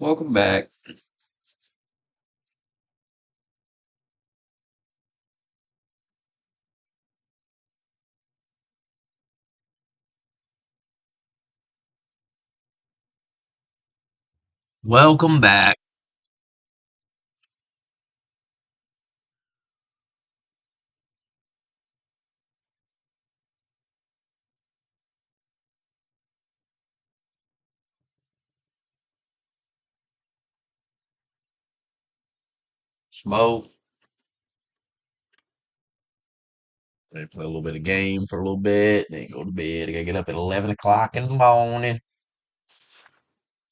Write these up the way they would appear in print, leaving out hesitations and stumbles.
Welcome back. Welcome back. Smoke. They play a little bit of game for a little bit, then go to bed. I gotta get up at 11 o'clock in the morning.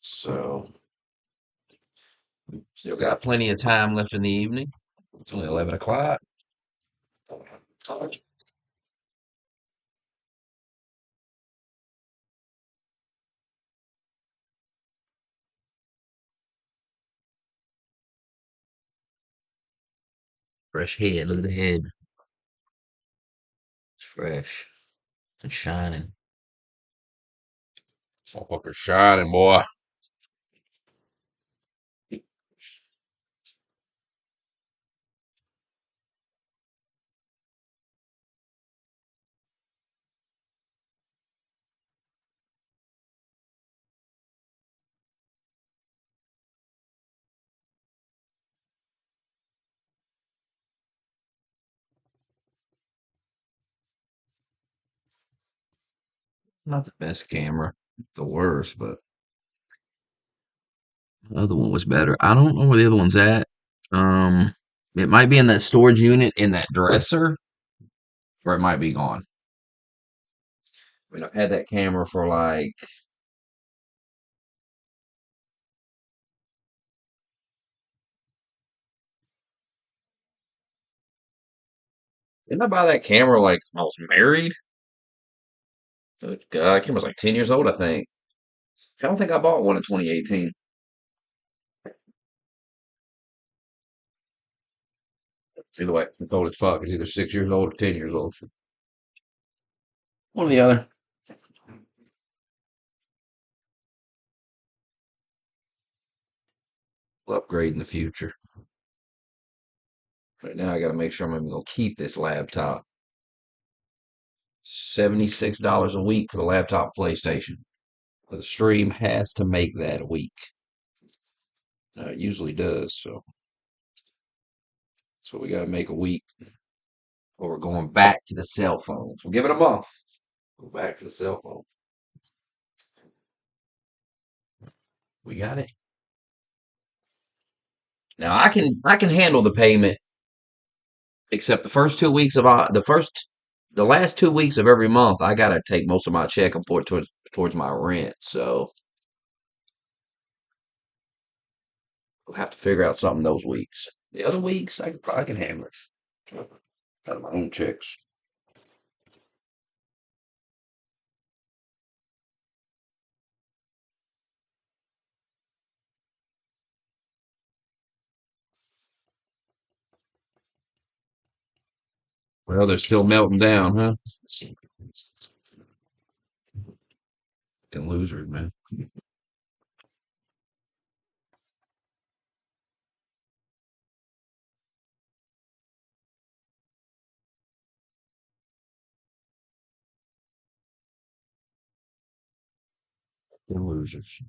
So, still got plenty of time left in the evening. It's only 11 o'clock. Fresh head. Look at the head. It's fresh and shining. Motherfucker shining, boy. Not the best camera. The worst, but the other one was better. I don't know where the other one's at. Um, it might be in that storage unit in that dresser, or it might be gone. I mean, I've had that camera for like, didn't I buy that camera like when I was married? Good God, that camera's like 10 years old, I think. I don't think I bought one in 2018. Either way, it's old as fuck. It's either 6 years old or 10 years old. One or the other. We'll upgrade in the future. Right now, I got to make sure I'm even going to keep this laptop. $76 a week for the laptop PlayStation. The stream has to make that a week. It usually does, so that's what we got to make a week. Or we're going back to the cell phones. We'll give it a month. Go back to the cell phone. We got it. Now I can handle the payment, except the first 2 weeks of the last 2 weeks of every month. I gotta take most of my check and put it towards my rent. So we'll have to figure out something those weeks. The other weeks I can handle it out of my own checks. Well, they're still melting down, huh? Fucking losers, man. Fucking losers.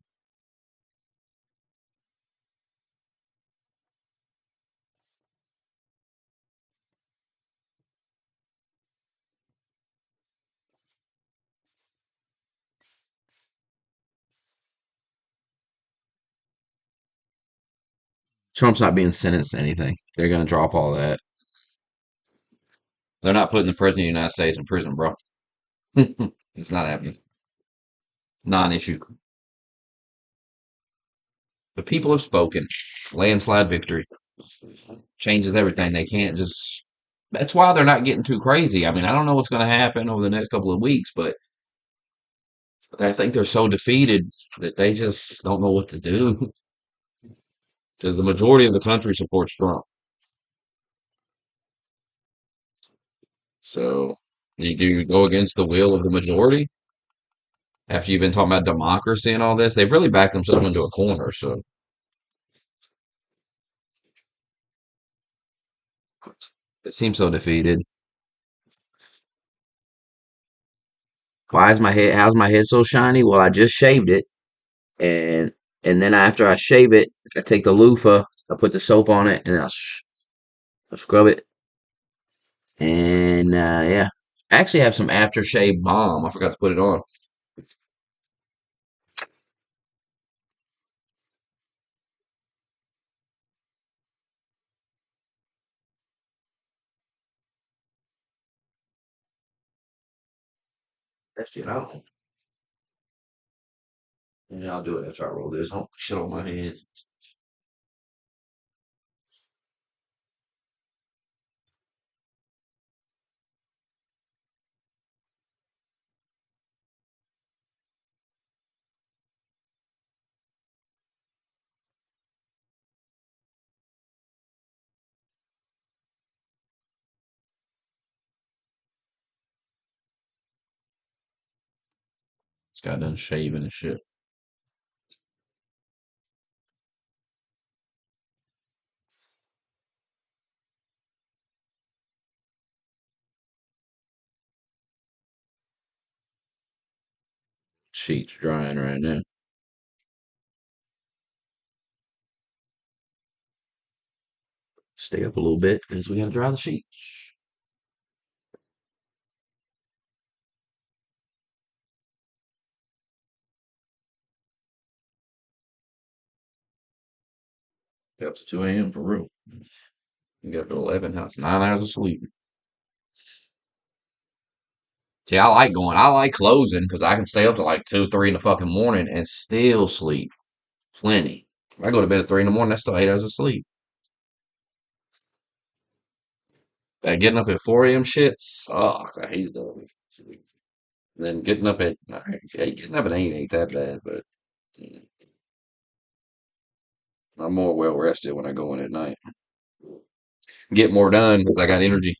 Trump's not being sentenced to anything. They're gonna drop all that. They're not putting the president of the United States in prison, bro. It's not happening. Non-issue. The people have spoken. Landslide victory. Changes everything. They can't just. That's why they're not getting too crazy. I mean, I don't know what's going to happen over the next couple of weeks, but I think they're so defeated that they just don't know what to do because the majority of the country supports Trump. So you do go against the will of the majority after you've been talking about democracy and all this. They've really backed themselves into a corner. So It seems so defeated. Why is my head? How's my head so shiny? Well, I just shaved it, and and then after I shave it, I take the loofah, I put the soap on it, and I'll scrub it. And yeah, I actually have some aftershave balm. I forgot to put it on. that shit out. Yeah, I'll do it after I roll this. Don't shit on my hands. It's got done shaving and shit. Sheets drying right now. Stay up a little bit because we gotta dry the sheets. Up to 2 a.m. for real. You get up to 11. Now it's 9 hours of sleep. See, I like closing because I can stay up to like 2, 3 in the fucking morning and still sleep plenty. If I go to bed at 3 in the morning, that's still 8 hours of sleep. That getting up at 4 a.m. shit sucks. I hate that. Then getting up at 8 ain't that bad, but I'm more well rested when I go in at night. Get more done because I got energy.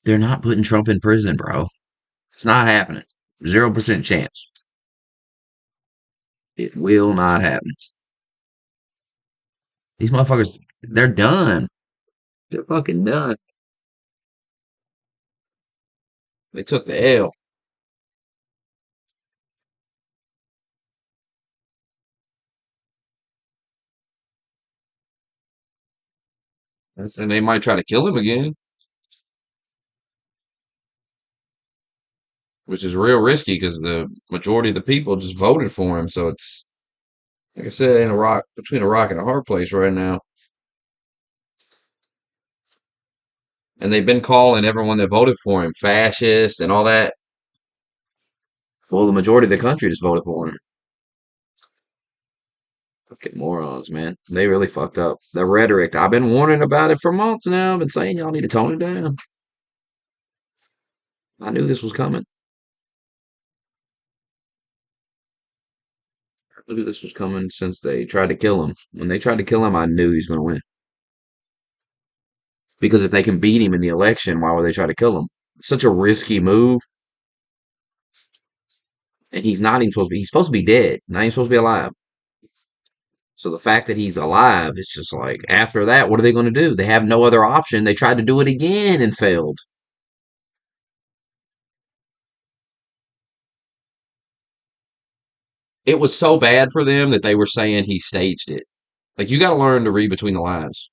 They're not putting Trump in prison, bro. It's not happening. 0% chance. It will not happen. These motherfuckers, they're done. They're fucking done. They took the L. And they might try to kill him again, which is real risky because the majority of the people just voted for him. So it's like I said, in a rock between a rock and a hard place right now. And they've been calling everyone that voted for him fascist and all that. Well, the majority of the country just voted for him. Fucking morons, man. They really fucked up. The rhetoric. I've been warning about it for months now. I've been saying y'all need to tone it down. I knew this was coming. I knew this was coming since they tried to kill him. When they tried to kill him, I knew he was going to win. Because if they can beat him in the election, why would they try to kill him? It's such a risky move. And he's not even supposed to be. He's supposed to be dead. Not even supposed to be alive. So the fact that he's alive, it's just like after that, what are they going to do? They have no other option. They tried to do it again and failed. It was so bad for them that they were saying he staged it. Like you got to learn to read between the lines.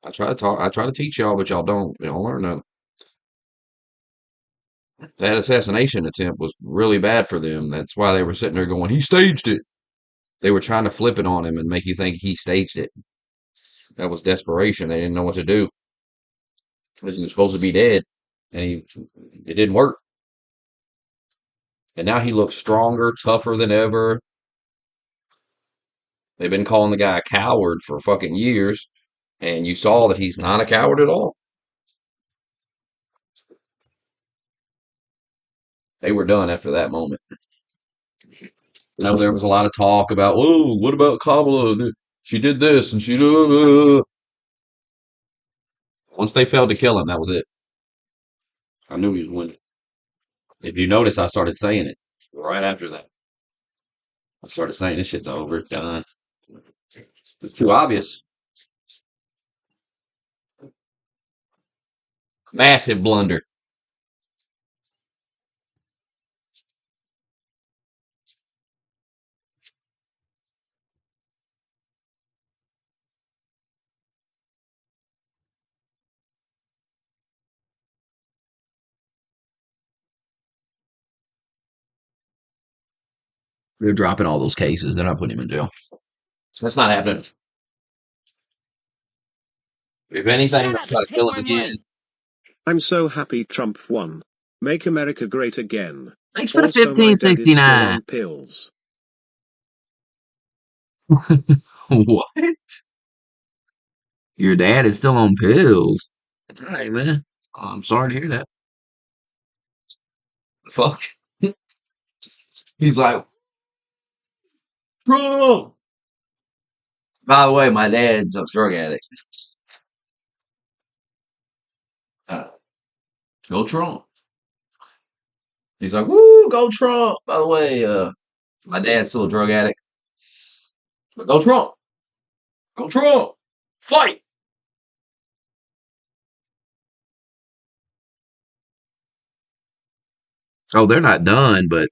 I try to teach y'all, but y'all don't. You don't learn nothing. That assassination attempt was really bad for them. That's why they were sitting there going, he staged it. They were trying to flip it on him and make you think he staged it. That was desperation. They didn't know what to do. Because he was supposed to be dead, and it didn't work. And now he looks stronger, tougher than ever. They've been calling the guy a coward for fucking years, and you saw that he's not a coward at all. They were done after that moment. You know, there was a lot of talk about, oh, what about Kamala? She did this and she did. Once they failed to kill him, that was it. I knew he was winning. If you notice, I started saying it right after that. I started saying this shit's over, done. It's too obvious. Massive blunder. They're dropping all those cases. They're not putting him in jail. That's not happening. If anything, Shut they'll up try and to take kill him my again. money. I'm so happy Trump won. Make America great again. Thanks for the Also, my dad is still 1569. on pills. What? Your dad is still on pills. All right, man. I'm sorry to hear that. Fuck. He's like, bro. By the way, my dad's a drug addict. Uh, Go Trump. He's like, woo, go Trump. By the way, my dad's still a drug addict. But go Trump. Go Trump. Fight. Oh, they're not done, but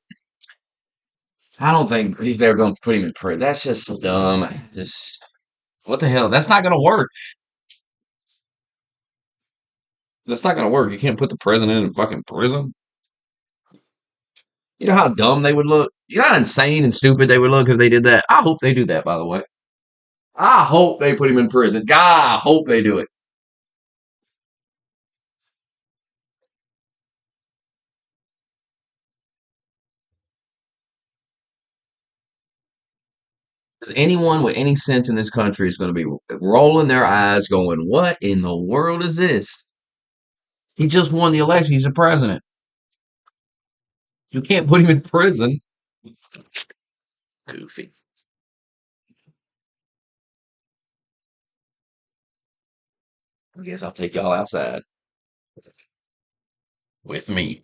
I don't think they're going to put him in prison. That's just so dumb. Just, what the hell? That's not going to work. That's not going to work. You can't put the president in fucking prison. You know how dumb they would look? You know how insane and stupid they would look if they did that? I hope they do that, by the way. I hope they put him in prison. God, I hope they do it. Because anyone with any sense in this country is going to be rolling their eyes, going, what in the world is this? He just won the election. He's a president. You can't put him in prison. Goofy. I guess I'll take y'all outside with me.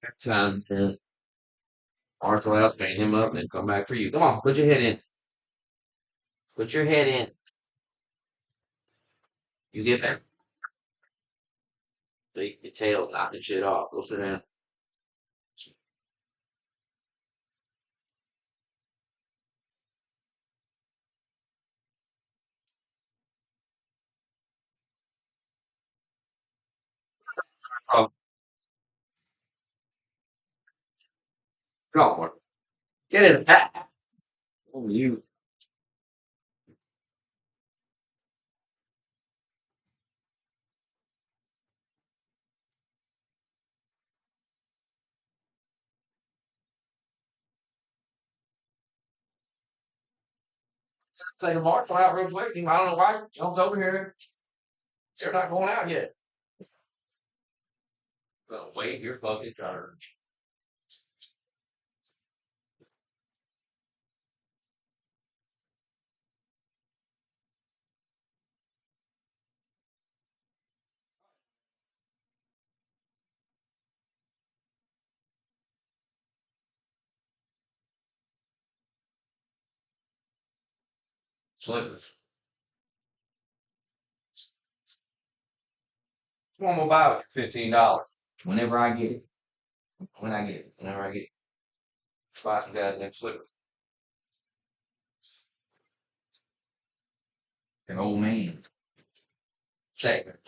Next time, Marshall out, paint him up, and then come back for you. Come on, put your head in. Put your head in. You get there. Take your tail, knocking shit off. Go sit down. Oh, come on, Mark. Get in. Oh, you. Say to Marshall out real quick. I don't know why he jumped over here. They're not going out yet. Well, wait your fucking turn. Slippers. One more buy it, $15. Whenever I get it. When I get it. Whenever I get it. Buy some goddamn slippers. An old man. Statement.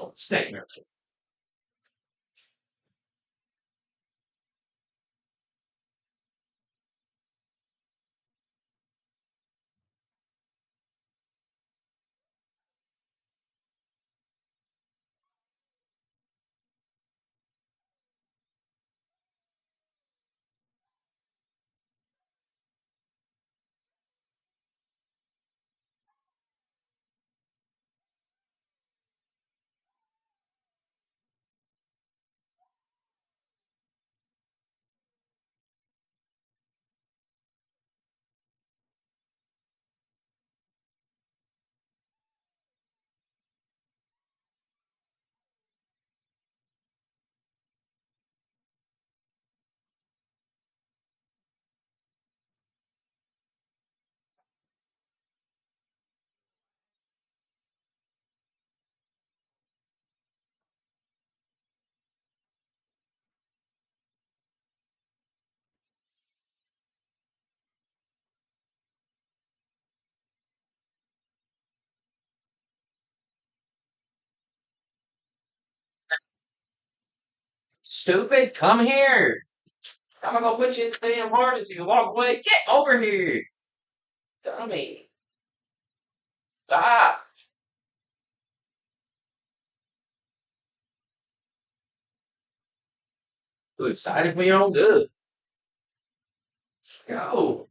Stupid, come here. I'm gonna put you in the damn harness. You walk away. Get over here, dummy. Stop. Too excited for your own good. Let's go.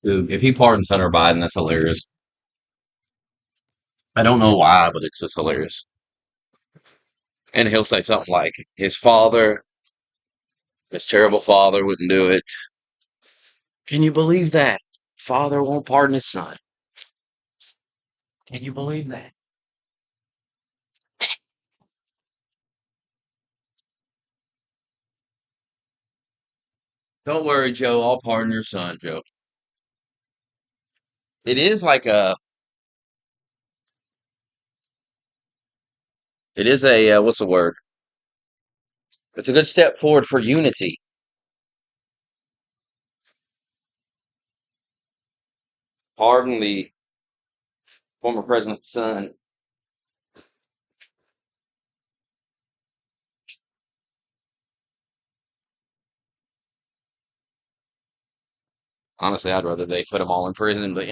Dude, if he pardons Hunter Biden, that's hilarious. I don't know why, but it's just hilarious. And he'll say something like, his father, his terrible father, wouldn't do it. Can you believe that? Father won't pardon his son. Can you believe that? Don't worry, Joe. I'll pardon your son, Joe. It is like a, it is a, what's the word? It's a good step forward for unity. Pardon the former president's son. Honestly, I'd rather they put them all in prison, but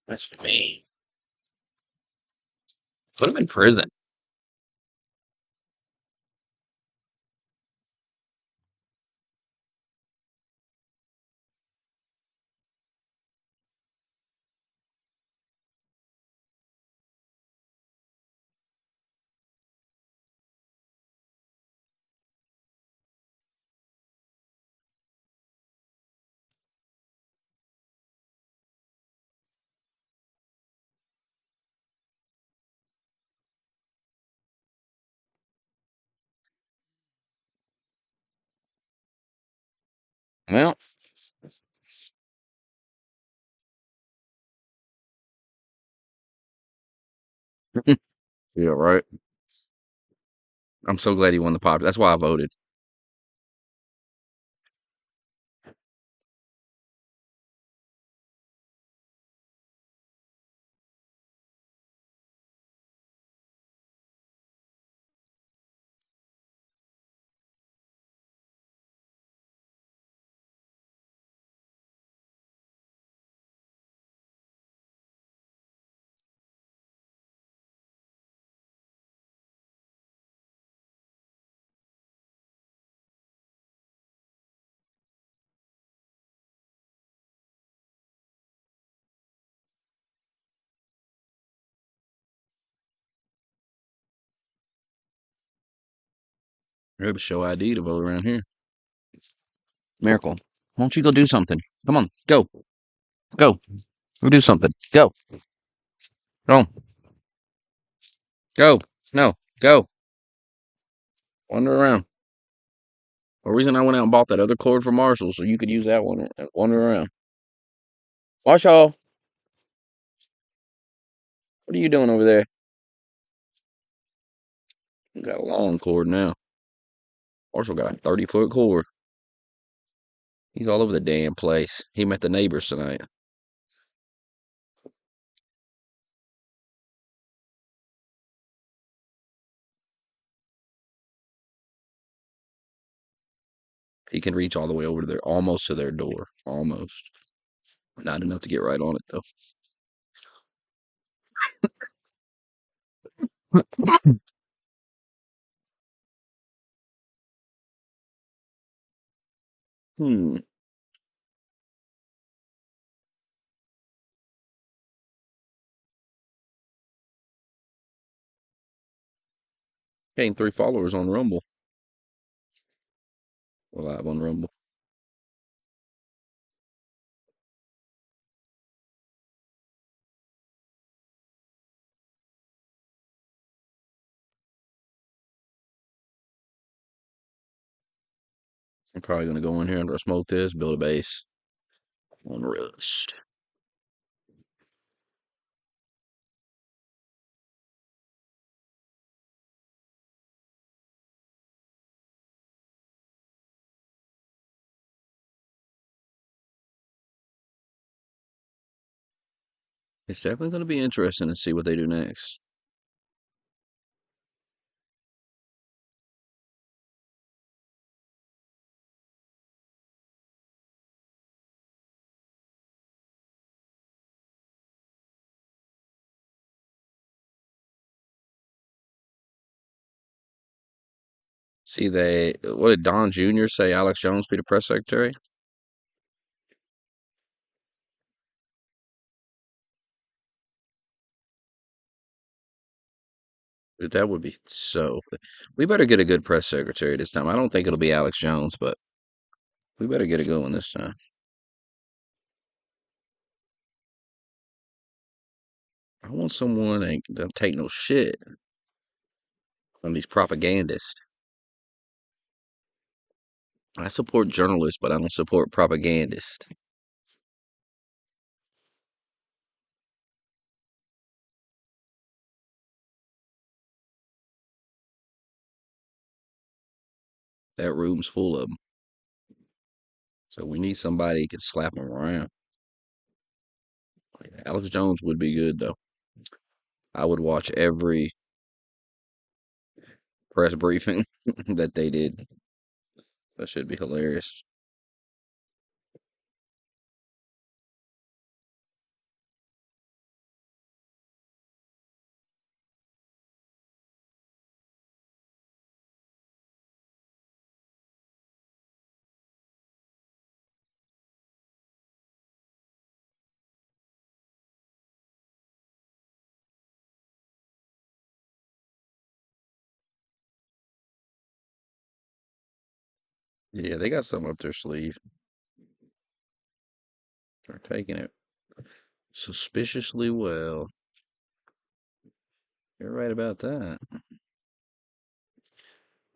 that's me. Put them in prison. Well, yeah, right. I'm so glad he won the popular. That's why I voted. You have to show ID to vote around here. Miracle, why don't you go do something? Come on, go, go, go do something. Go, go, go. No, go. Wander around. The reason I went out and bought that other cord for Marshall so you could use that one and wander around. Marshall, what are you doing over there? You got a long cord now. Marshall got a 30-foot cord. He's all over the damn place. He met the neighbors tonight. He can reach all the way over to their, almost to their door. Almost. Not enough to get right on it, though. Hmm. Gained 3 followers on Rumble. We're live on Rumble. I'm probably going to go in here after I smoke this, build a base on Rust. It's definitely going to be interesting to see what they do next. See, what did Don Jr. say? Alex Jones be the press secretary? Dude, that would be so. We better get a good press secretary this time. I don't think it'll be Alex Jones, but we better get a good one this time. I want someone that don't take no shit from these propagandists. I support journalists, but I don't support propagandists. That room's full of them. So we need somebody who can slap them around. Alex Jones would be good, though. I would watch every press briefing that they did. That should be hilarious. Yeah, they got something up their sleeve. They're taking it suspiciously well. You're right about that.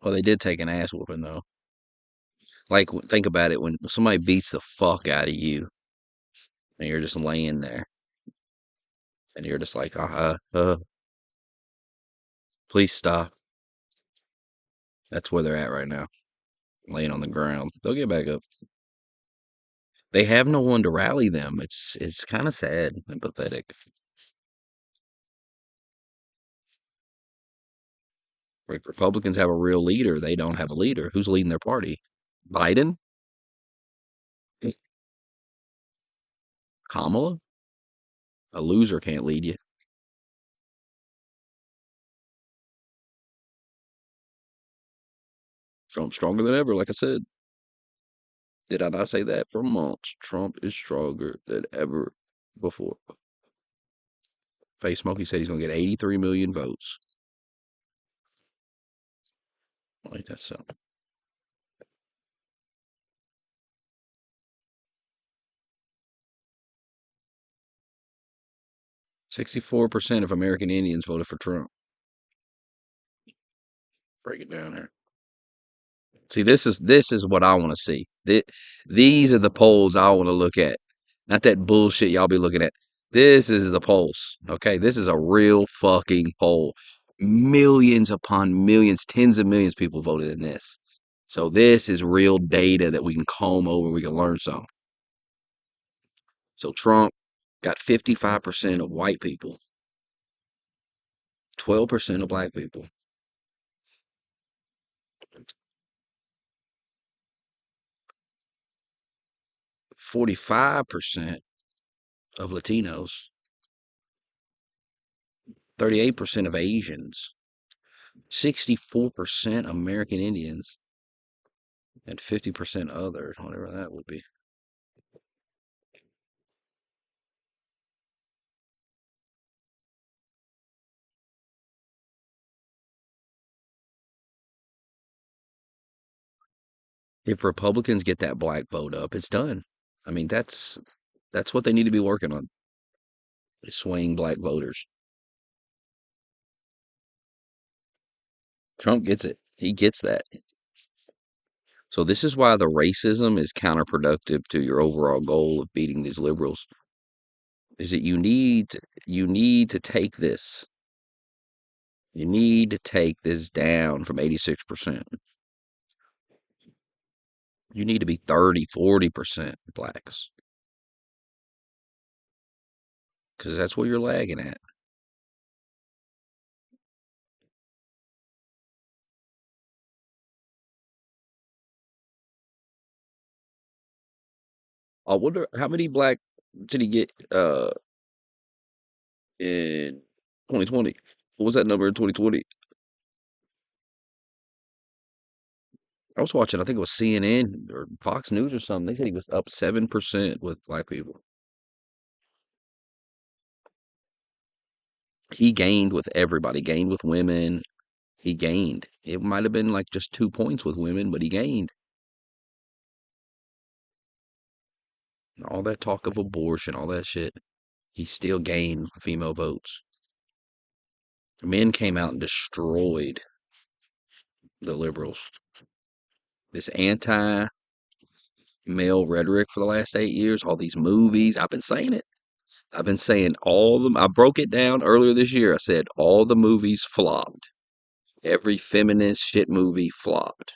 Well, they did take an ass whooping, though. Like, think about it when somebody beats the fuck out of you and you're just laying there and you're just like, please stop. That's where they're at right now, laying on the ground. They'll get back up. They have no one to rally them. It's kind of sad and pathetic. Like Republicans have a real leader. They don't have a leader. Who's leading their party? Biden? Kamala? A loser can't lead you. Trump's stronger than ever, like I said. Did I not say that for months? Trump is stronger than ever before. Face Smokey said he's going to get 83 million votes. Like that's so. 64% of American Indians voted for Trump. Break it down here. See, this is what I want to see. These are the polls I want to look at. Not that bullshit y'all be looking at. This is the polls. Okay, this is a real fucking poll. Millions upon millions, tens of millions of people voted in this. So this is real data that we can comb over. We can learn some. So Trump got 55% of white people, 12% of black people, 45% of Latinos, 38% of Asians, 64% American Indians, and 50% others, whatever that would be. If Republicans get that black vote up, it's done. I mean, that's what they need to be working on. Is swaying black voters. Trump gets it. He gets that. So this is why the racism is counterproductive to your overall goal of beating these liberals. Is that you need to take this. You need to take this down from 86%. You need to be 30, 40% blacks because that's where you're lagging at. I wonder how many black did he get in 2020? What was that number in 2020? I was watching, I think it was CNN or Fox News or something. They said he was up 7% with black people. He gained with everybody, gained with women. He gained. It might have been like just 2 points with women, but he gained. All that talk of abortion, all that shit, he still gained female votes. Men came out and destroyed the liberals. This anti male rhetoric for the last 8 years, all these movies, I've been saying it. I've been saying all them. I broke it down earlier this year. I said all the movies flopped. Every feminist shit movie flopped.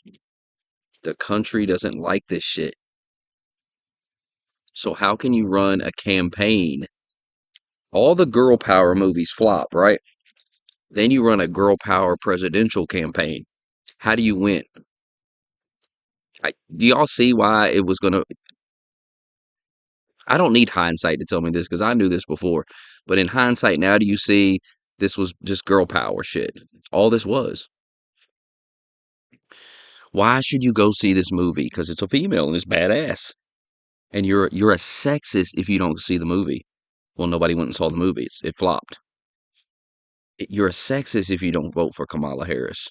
The country doesn't like this shit. So how can you run a campaign? All the girl power movies flop, right? Then you run a girl power presidential campaign. How do you win? Do y'all see why it was gonna? I don't need hindsight to tell me this because I knew this before. But in hindsight, now do you see this was just girl power shit? All this was. Why should you go see this movie? Because it's a female and it's badass. And you're a sexist if you don't see the movie. Well, nobody went and saw the movies. It flopped. You're a sexist if you don't vote for Kamala Harris.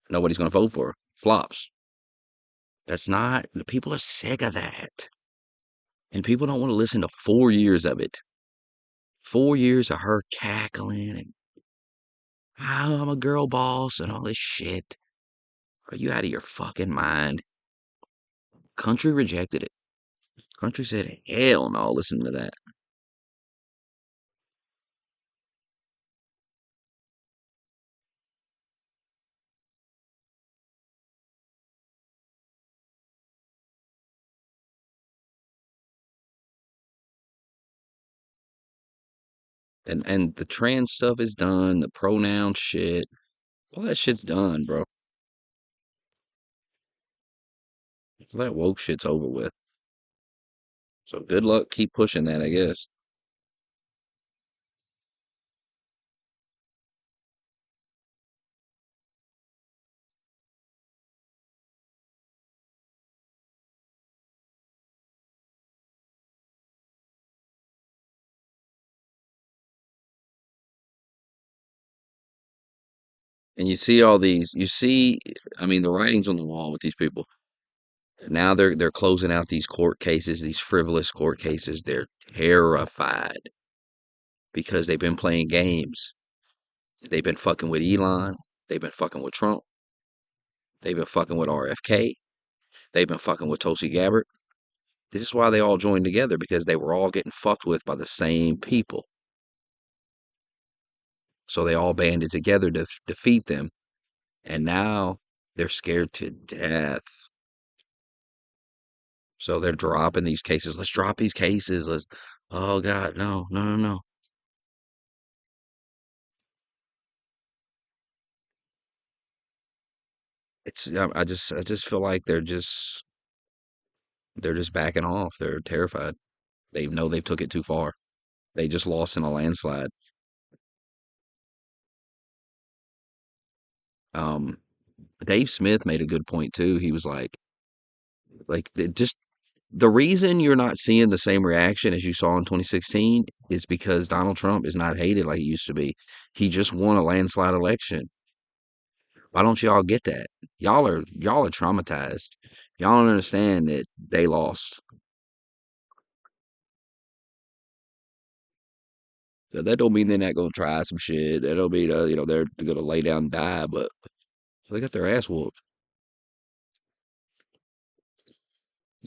Nobody's going to vote for her. Flops. That's not. People are sick of that, and people don't want to listen to 4 years of it. 4 years of her cackling and oh, I'm a girl boss and all this shit. Are you out of your fucking mind? Country rejected it. Country said, hell no, listen to that. And the trans stuff is done, the pronoun shit, all that shit's done, bro. All that woke shit's over with. So good luck, keep pushing that, I guess. And you see all these, I mean, the writings on the wall with these people. Now they're closing out these court cases, these frivolous court cases. They're terrified because they've been playing games. They've been fucking with Elon. They've been fucking with Trump. They've been fucking with RFK. They've been fucking with Tulsi Gabbard. This is why they all joined together because they were all getting fucked with by the same people. So they all banded together to defeat them. And now they're scared to death. So they're dropping these cases. Let's drop these cases. Oh God, no, no, no, no. I just feel like they're just backing off. They're terrified. They know they took it too far. They just lost in a landslide. Um, Dave Smith made a good point too. He was like just the reason you're not seeing the same reaction as you saw in 2016 is because Donald Trump is not hated like he used to be. He just won a landslide election. Why don't y'all get that? Y'all are traumatized. Y'all don't understand that they lost. So that don't mean they're not gonna try some shit. That don't mean they're gonna lay down and die. But they got their ass whooped.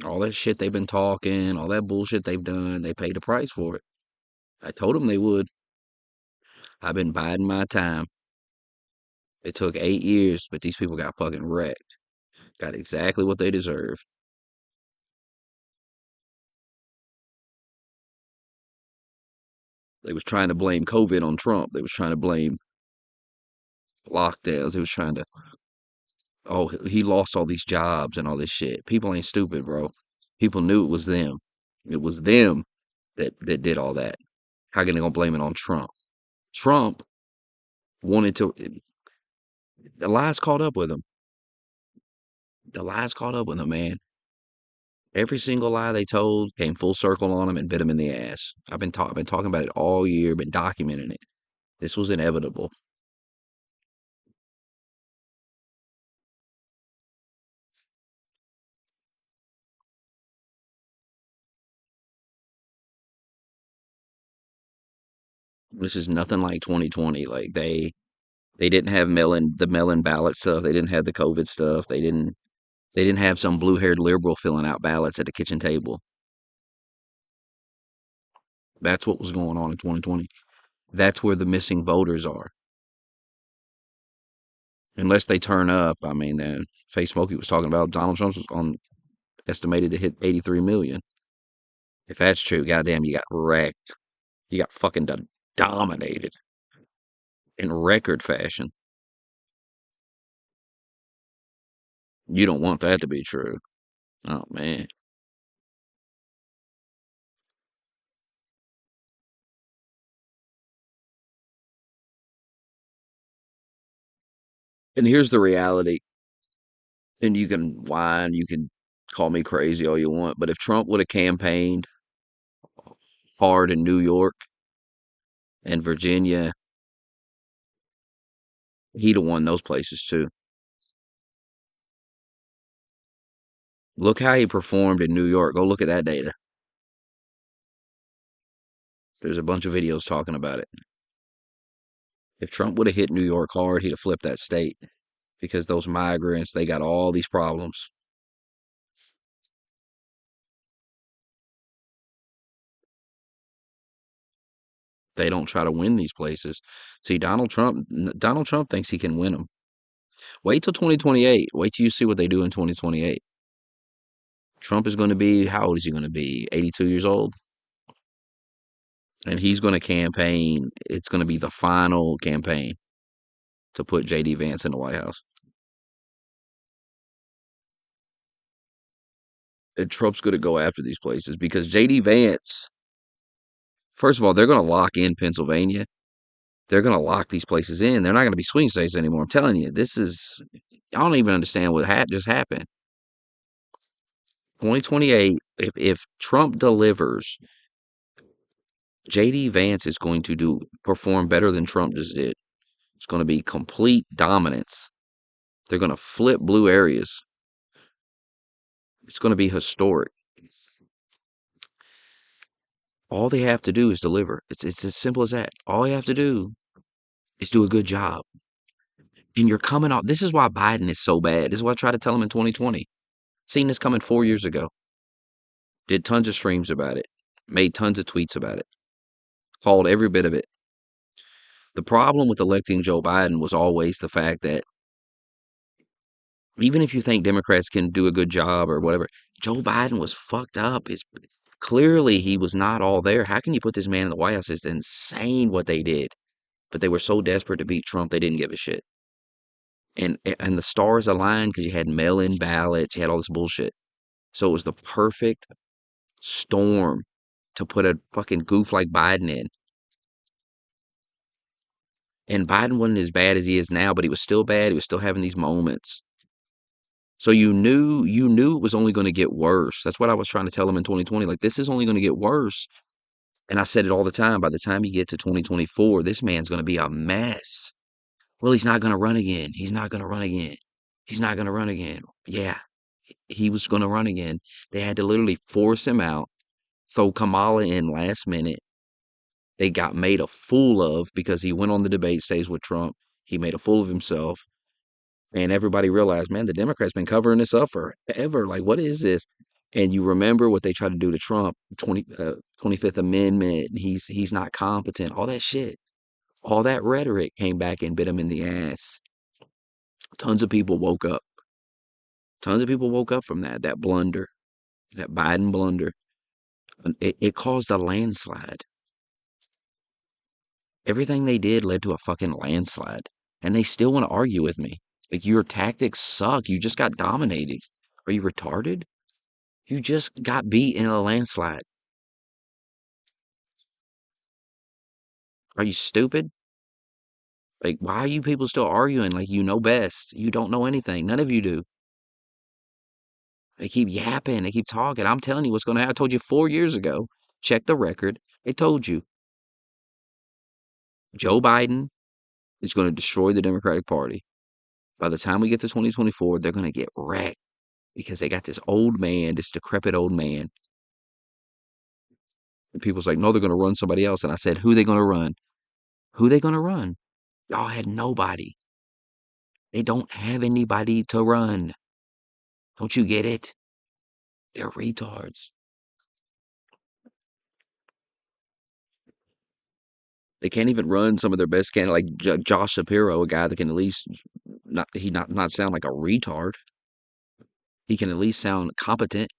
All that shit they've been talking, all that bullshit they've done, they paid the price for it. I told them they would. I've been biding my time. It took 8 years, but these people got fucking wrecked. Got exactly what they deserved. They was trying to blame COVID on Trump. They was trying to blame lockdowns. They was trying to, oh, he lost all these jobs and all this shit. People ain't stupid, bro. People knew it was them. It was them that did all that. How can they gonna blame it on Trump? Trump wanted to. The lies caught up with him. The lies caught up with him, man. Every single lie they told came full circle on him and bit him in the ass. I've been talking about it all year, been documenting it. This was inevitable. This is nothing like 2020. Like they didn't have the melon ballot stuff. They didn't have the COVID stuff. They didn't have some blue-haired liberal filling out ballots at the kitchen table. That's what was going on in 2020. That's where the missing voters are. Unless they turn up, I mean, Face Smokey was talking about Donald Trump's on estimated to hit 83 million. If that's true, goddamn, you got wrecked. You got fucking dominated in record fashion. You don't want that to be true. Oh man. And here's the reality. And you can whine, you can call me crazy all you want, but if Trump would have campaigned hard in New York and Virginia, he'd have won those places too. Look how he performed in New York. Go look at that data. There's a bunch of videos talking about it. If Trump would have hit New York hard, he'd have flipped that state because those migrants, they got all these problems. They don't try to win these places. See, Donald Trump thinks he can win them. Wait till 2028. Wait till you see what they do in 2028. Trump is going to be, how old is he going to be? 82 years old? And he's going to campaign. It's going to be the final campaign to put JD Vance in the White House. And Trump's going to go after these places because JD Vance, first of all, they're going to lock in Pennsylvania. They're going to lock these places in. They're not going to be swing states anymore. I'm telling you, I don't even understand what just happened. 2028, if Trump delivers, JD Vance is going to perform better than Trump just did. It's going to be complete dominance. They're going to flip blue areas. It's going to be historic. All they have to do is deliver. It's as simple as that. All they have to do is do a good job. And you're coming off. This is why Biden is so bad. This is what I tried to tell him in 2020. Seen this coming 4 years ago. Did tons of streams about it. Made tons of tweets about it. Called every bit of it. The problem with electing Joe Biden was always the fact that even if you think Democrats can do a good job or whatever, Joe Biden was fucked up. It's clearly he was not all there. How can you put this man in the White House? It's insane what they did. But they were so desperate to beat Trump, they didn't give a shit. And the stars aligned because you had mail-in ballots, you had all this bullshit. So it was the perfect storm to put a fucking goof like Biden in. And Biden wasn't as bad as he is now, but he was still bad. He was still having these moments. So you knew it was only going to get worse. That's what I was trying to tell him in 2020. Like, this is only going to get worse. And I said it all the time. By the time you get to 2024, this man's going to be a mess. Well, he's not going to run again. He's not going to run again. He's not going to run again. Yeah, he was going to run again. They had to literally force him out, throw Kamala in last minute. They got made a fool of because he went on the debate stage with Trump. He made a fool of himself. And everybody realized, man, the Democrats been covering this up forever. Like, what is this? And you remember what they tried to do to Trump, 25th Amendment. He's not competent. All that shit, all that rhetoric came back and bit him in the ass. Tons of people woke up. Tons of people woke up from that blunder, that Biden blunder. And it caused a landslide. Everything they did led to a fucking landslide. And they still want to argue with me. Like, your tactics suck. You just got dominated. Are you retarded? You just got beat in a landslide. Are you stupid? Like, why are you people still arguing like you know best? You don't know anything. None of you do. They keep yapping. They keep talking. I'm telling you what's going to happen. I told you 4 years ago. Check the record. They told you. Joe Biden is going to destroy the Democratic Party. By the time we get to 2024, they're going to get wrecked because they got this old man, this decrepit old man. And people's like, no, they're going to run somebody else. And I said, who they going to run? Who they going to run? Y'all had nobody. They don't have anybody to run. Don't you get it? They're retards. They can't even run some of their best candidates, like Josh Shapiro, a guy that can at least not sound like a retard. He can at least sound competent.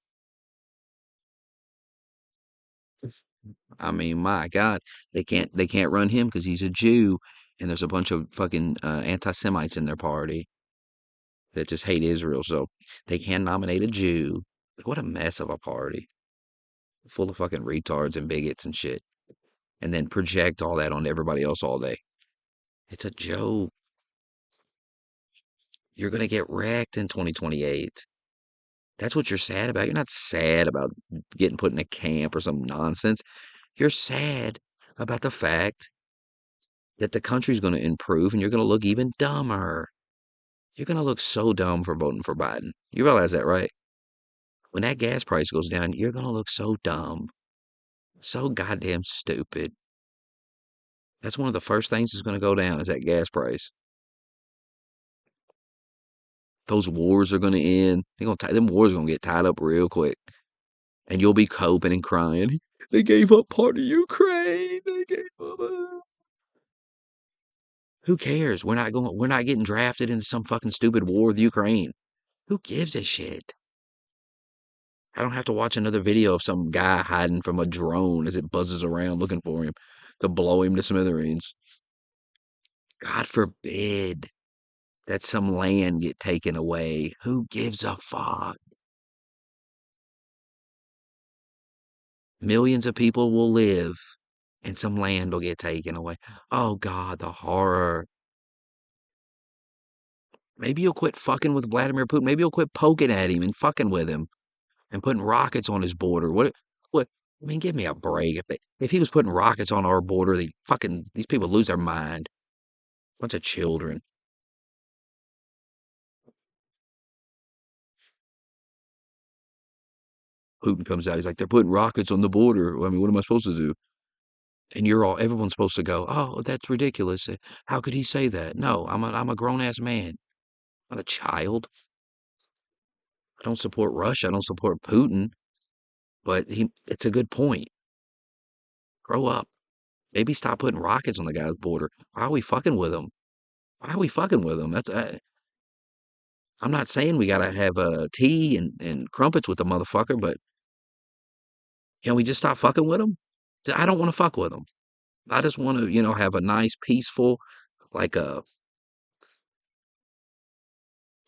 I mean, my God, they can't run him because he's a Jew, and there's a bunch of fucking anti-Semites in their party that just hate Israel. So they can nominate a Jew. What a mess of a party, full of fucking retards and bigots and shit, and then project all that on everybody else all day. It's a joke. You're gonna get wrecked in 2028. That's what you're sad about. You're not sad about getting put in a camp or some nonsense. You're sad about the fact that the country's going to improve and you're going to look even dumber. You're going to look so dumb for voting for Biden. You realize that, right? When that gas price goes down, you're going to look so dumb. So goddamn stupid. That's one of the first things that's going to go down is that gas price. Those wars are going to end. Them wars are going to get tied up real quick. And you'll be coping and crying. They gave up part of Ukraine. They gave up. Who cares? We're not getting drafted into some fucking stupid war with Ukraine. Who gives a shit? I don't have to watch another video of some guy hiding from a drone as it buzzes around looking for him to blow him to smithereens. God forbid that some land get taken away. Who gives a fuck? Millions of people will live and some land will get taken away. Oh God, the horror. Maybe you'll quit fucking with Vladimir Putin. Maybe you'll quit poking at him and fucking with him and putting rockets on his border. What I mean, give me a break. If he was putting rockets on our border, these people lose their mind. Bunch of children. Putin comes out. He's like, they're putting rockets on the border. I mean, what am I supposed to do? And everyone's supposed to go, oh, that's ridiculous. How could he say that? No, I'm a grown ass man, not a child. I don't support Russia. I don't support Putin, but it's a good point. Grow up. Maybe stop putting rockets on the guy's border. Why are we fucking with him? Why are we fucking with him? I'm not saying we gotta have tea and crumpets with the motherfucker, but can we just stop fucking with him? I don't want to fuck with him. I just want to, have a nice, peaceful, like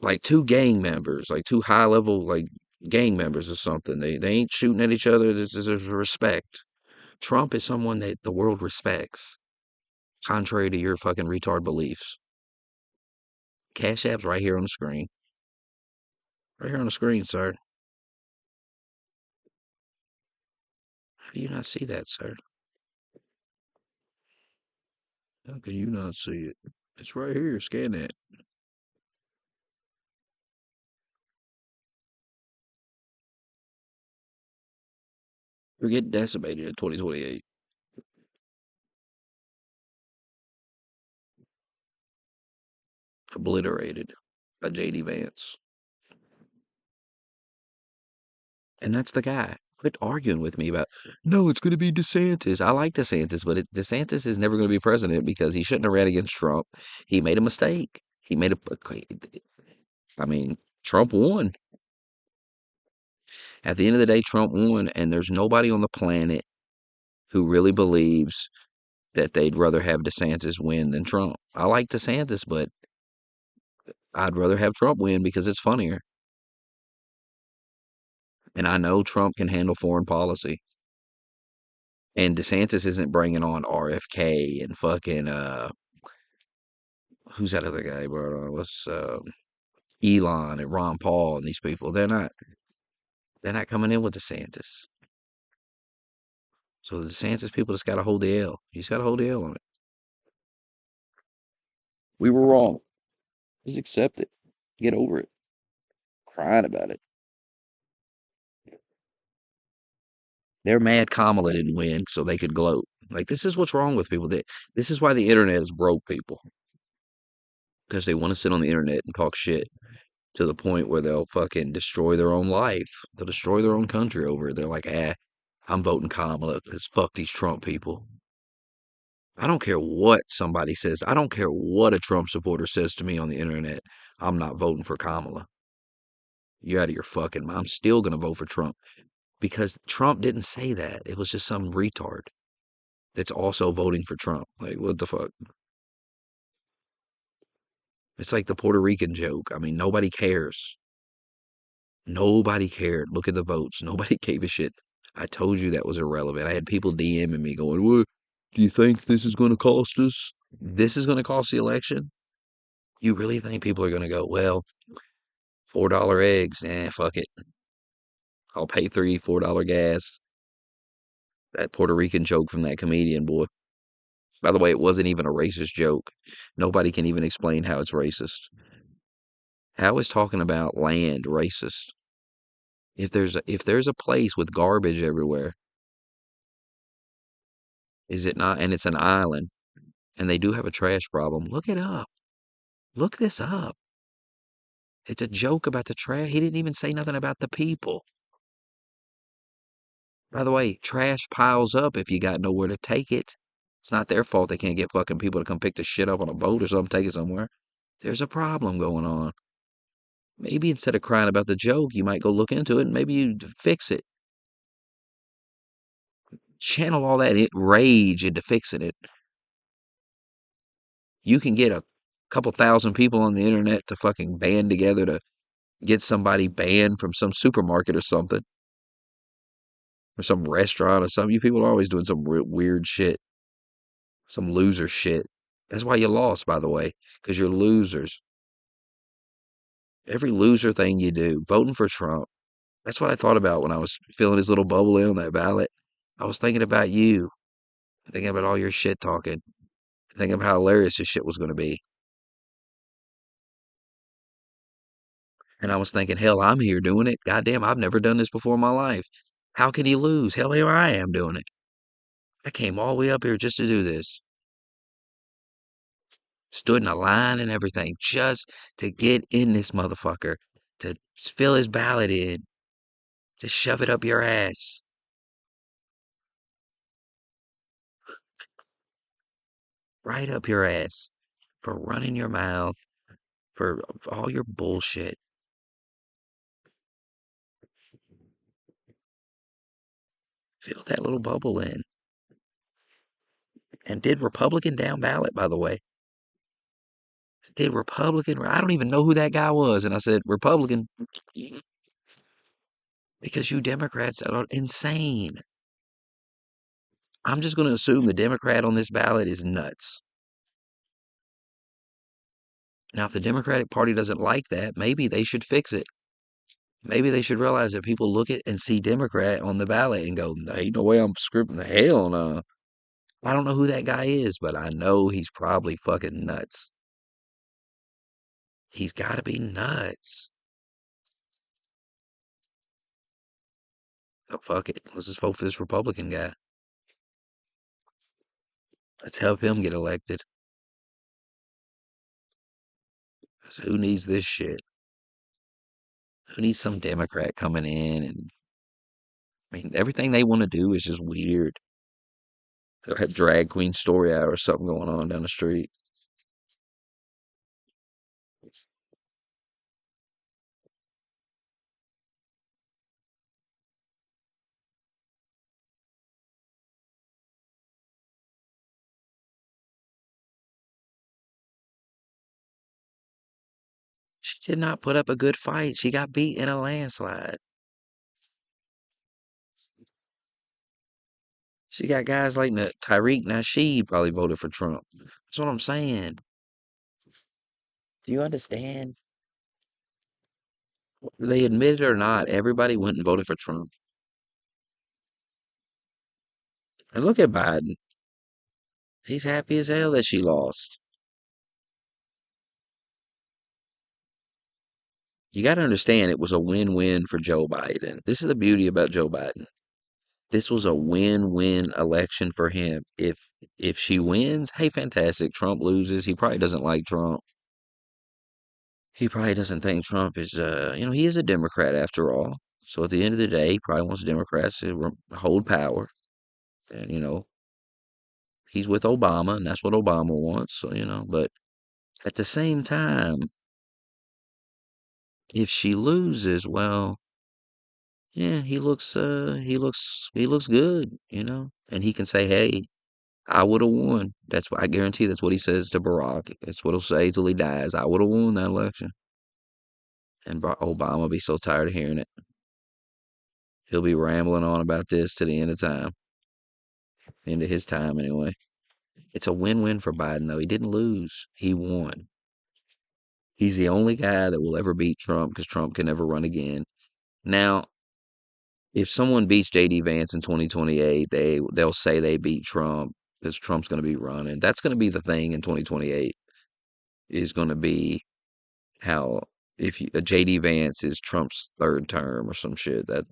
like two gang members, like two high level like gang members or something. They ain't shooting at each other. There's respect. Trump is someone that the world respects, contrary to your fucking retard beliefs. Cash App's right here on the screen. Right here on the screen, sir. How do you not see that, sir? How can you not see it? It's right here. Scan that. We're getting decimated in 2028. Obliterated by JD Vance. And that's the guy. Quit arguing with me about, no, it's going to be DeSantis. I like DeSantis, but DeSantis is never going to be president because he shouldn't have ran against Trump. He made a mistake. He made a, I mean, Trump won. At the end of the day, Trump won, and there's nobody on the planet who really believes that they'd rather have DeSantis win than Trump. I like DeSantis, but I'd rather have Trump win because it's funnier. And I know Trump can handle foreign policy. And DeSantis isn't bringing on RFK and fucking who's that other guy, bro? What's Elon and Ron Paul and these people? They're not coming in with DeSantis. So the DeSantis people just got to hold the L. You just got to hold the L on it. We were wrong. Just accept it. Get over it. Crying about it. They're mad Kamala didn't win, so they could gloat. Like this is what's wrong with people. This is why the internet is broke people because they want to sit on the internet and talk shit to the point where they'll fucking destroy their own life. They'll destroy their own country over it. They're like, I'm voting Kamala because fuck these Trump people. I don't care what somebody says. I don't care what a Trump supporter says to me on the internet. I'm not voting for Kamala. You're out of your fucking mind. I'm still going to vote for Trump because Trump didn't say that. It was just some retard that's also voting for Trump. Like, what the fuck? It's like the Puerto Rican joke. I mean, nobody cares. Nobody cared. Look at the votes. Nobody gave a shit. I told you that was irrelevant. I had people DMing me going, "What do you think this is going to cost us? This is going to cost the election? You really think people are going to go, well, $4 eggs? Fuck it. I'll pay $4 gas." That Puerto Rican joke from that comedian, boy. By the way, it wasn't even a racist joke. Nobody can even explain how it's racist. How is talking about land racist? If there's a place with garbage everywhere, is it not? And it's an island, and they do have a trash problem. Look it up. Look this up. It's a joke about the trash. He didn't even say nothing about the people. By the way, trash piles up if you got nowhere to take it. It's not their fault they can't get fucking people to come pick the shit up on a boat or something, take it somewhere. There's a problem going on. Maybe instead of crying about the joke, you might go look into it and maybe you fix it. Channel all that rage into fixing it. You can get a couple thousand people on the internet to fucking band together to get somebody banned from some supermarket or something, or some restaurant or something. You people are always doing some weird shit, some loser shit. That's why you lost, by the way, because you're losers. Every loser thing you do, voting for Trump. That's what I thought about when I was filling his little bubble in on that ballot. I was thinking about you, thinking about all your shit talking. Think of how hilarious this shit was going to be. And I was thinking, hell, I'm here doing it. Goddamn, I've never done this before in my life. How can he lose? Hell, here I am doing it. I came all the way up here just to do this. Stood in a line and everything just to get in this motherfucker, to fill his ballot in, to shove it up your ass. Right up your ass. For running your mouth, for all your bullshit. Fill that little bubble in. And did Republican down ballot, by the way. Did Republican, I don't even know who that guy was. And I said, Republican, because you Democrats are insane. I'm just going to assume the Democrat on this ballot is nuts. Now, if the Democratic Party doesn't like that, maybe they should fix it. Maybe they should realize that people look at and see Democrat on the ballot and go, ain't no way I'm scripting. Hell no. I don't know who that guy is, but I know he's probably fucking nuts. He's got to be nuts. So fuck it. Let's just vote for this Republican guy. Let's help him get elected. 'Cause who needs this shit? Who needs some Democrat coming in? And I mean, everything they want to do is just weird. They'll have drag queen story hour or something going on down the street. She did not put up a good fight. She got beat in a landslide. She got guys like Tyreek Nasheed probably voted for Trump. That's what I'm saying. Do you understand? They admit it or not, everybody went and voted for Trump. And look at Biden. He's happy as hell that she lost. You got to understand it was a win-win for Joe Biden. This is the beauty about Joe Biden. This was a win-win election for him. If she wins, hey, fantastic. Trump loses. He probably doesn't like Trump. He probably doesn't think Trump is, he is a Democrat after all. So at the end of the day, he probably wants Democrats to hold power. And, he's with Obama, and that's what Obama wants. So, but at the same time, if she loses, well, yeah, he looks good, and he can say, hey, I would have won. That's what I guarantee that's what he says to Barack. That's what he'll say till he dies. I would have won that election. And Obama will be so tired of hearing it. He'll be rambling on about this to the end of time. End of his time anyway. It's a win-win for Biden though. He didn't lose. He won. He's the only guy that will ever beat Trump because Trump can never run again. Now, if someone beats JD Vance in 2028, they'll say they beat Trump because Trump's going to be running. That's going to be the thing in 2028 is going to be how if JD Vance is Trump's third term or some shit. I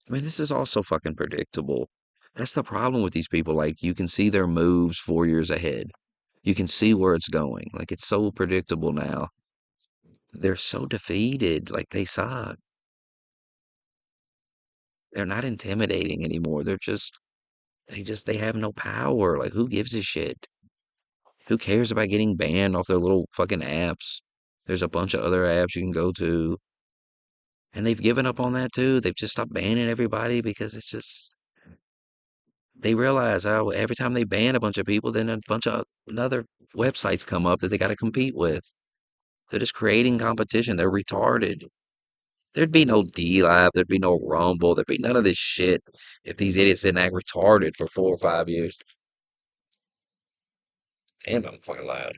mean, this is also fucking predictable. That's the problem with these people. Like, you can see their moves 4 years ahead. You can see where it's going. Like, it's so predictable now. They're so defeated. Like, they suck. They're not intimidating anymore. They have no power. Like, who gives a shit? Who cares about getting banned off their little fucking apps? There's a bunch of other apps you can go to. And they've given up on that too. They've just stopped banning everybody because it's just they realize how every time they ban a bunch of people, then a bunch of other websites come up that they got to compete with. They're just creating competition. They're retarded. There'd be no D Live. There'd be no Rumble. There'd be none of this shit if these idiots didn't act retarded for 4 or 5 years. Damn, I'm fucking loud.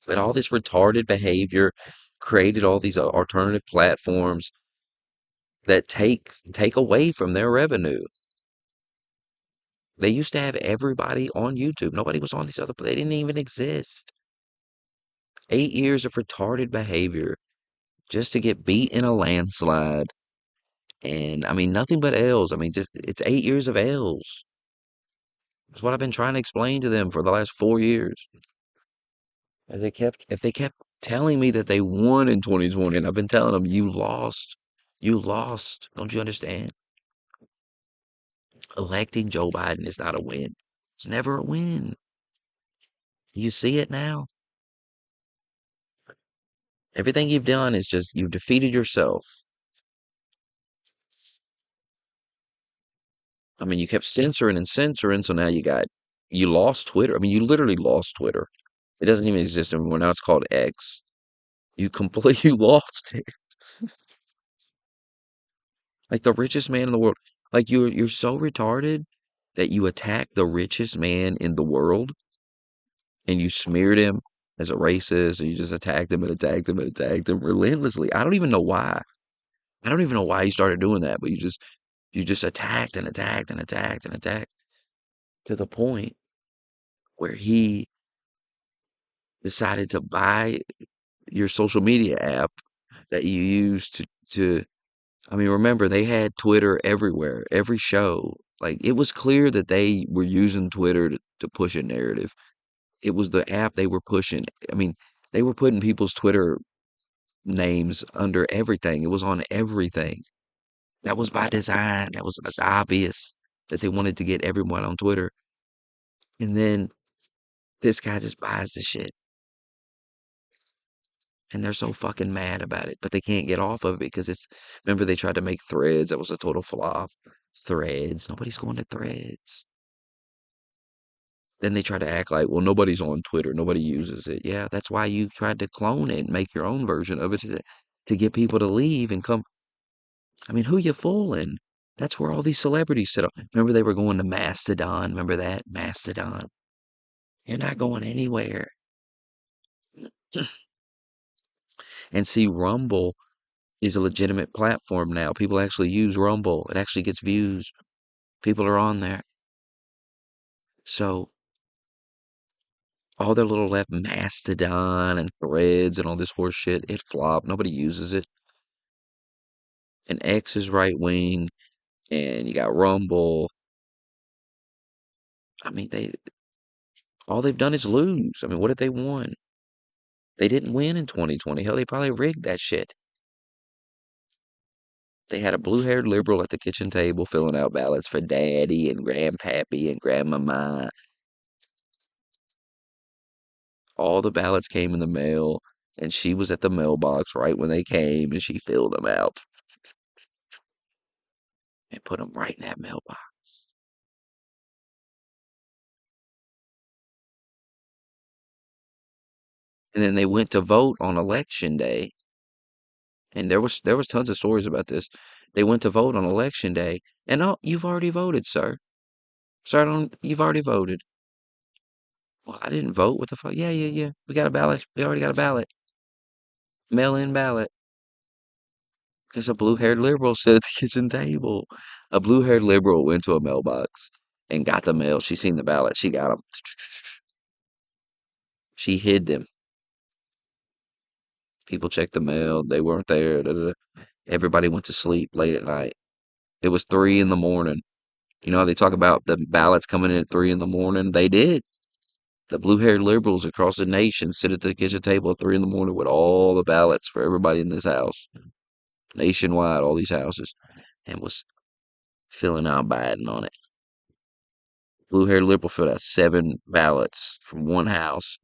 But all this retarded behavior created all these alternative platforms that take away from their revenue. They used to have everybody on YouTube. Nobody was on these other, they didn't even exist. 8 years of retarded behavior just to get beat in a landslide. And I mean, nothing but L's. I mean, just it's 8 years of L's. That's what I've been trying to explain to them for the last 4 years. If they kept telling me that they won in 2020, and I've been telling them, you lost. You lost. Don't you understand? Electing Joe Biden is not a win. It's never a win. You see it now. Everything you've done is just you've defeated yourself. I mean, you kept censoring and censoring, so now you lost Twitter. I mean, you literally lost Twitter. It doesn't even exist anymore. Now it's called X. You completely lost it. Like the richest man in the world. Like you're so retarded that you attack the richest man in the world and you smeared him as a racist, and you just attacked him and attacked him and attacked him relentlessly. I don't even know why. I don't even know why you started doing that, but you just attacked and attacked and attacked and attacked to the point where he decided to buy your social media app that you use to I mean, remember they had Twitter everywhere, every show. Like it was clear that they were using Twitter to push a narrative. It was the app they were pushing. I mean, they were putting people's Twitter names under everything. It was on everything. That was by design. That was obvious that they wanted to get everyone on Twitter. And then this guy just buys the shit. And they're so fucking mad about it, but they can't get off of it because remember they tried to make Threads. That was a total flop. Threads. Nobody's going to Threads. Then they try to act like, well, nobody's on Twitter. Nobody uses it. Yeah, that's why you tried to clone it and make your own version of it to get people to leave and come. I mean, who you fooling? That's where all these celebrities sit up. Remember they were going to Mastodon. Remember that? Mastodon. You're not going anywhere. And see, Rumble is a legitimate platform now. People actually use Rumble. It actually gets views. People are on there. So all their little left Mastodon and Threads and all this horse shit, it flopped. Nobody uses it. And X is right wing, and you got Rumble. I mean, they all they've done is lose. I mean, what did they won? They didn't win in 2020. Hell, they probably rigged that shit. They had a blue-haired liberal at the kitchen table filling out ballots for daddy and grandpappy and grandmama. All the ballots came in the mail, and she was at the mailbox right when they came, and she filled them out and put them right in that mailbox. And then they went to vote on election day, and there was tons of stories about this. They went to vote on election day, and oh, you've already voted, sir. Sir, you've already voted. Well, I didn't vote. What the fuck? Yeah, yeah, yeah. We got a ballot. We already got a ballot. Mail-in ballot. Because a blue-haired liberal sat at the kitchen table. A blue-haired liberal went to a mailbox and got the mail. She seen the ballot. She got them. She hid them. People checked the mail. They weren't there. Da, da, da. Everybody went to sleep late at night. It was 3 in the morning. You know, they talk about the ballots coming in at 3 in the morning. They did. The blue-haired liberals across the nation sit at the kitchen table at 3 in the morning with all the ballots for everybody in this house, nationwide, all these houses, and was filling out Biden on it. Blue-haired liberal filled out 7 ballots from one house,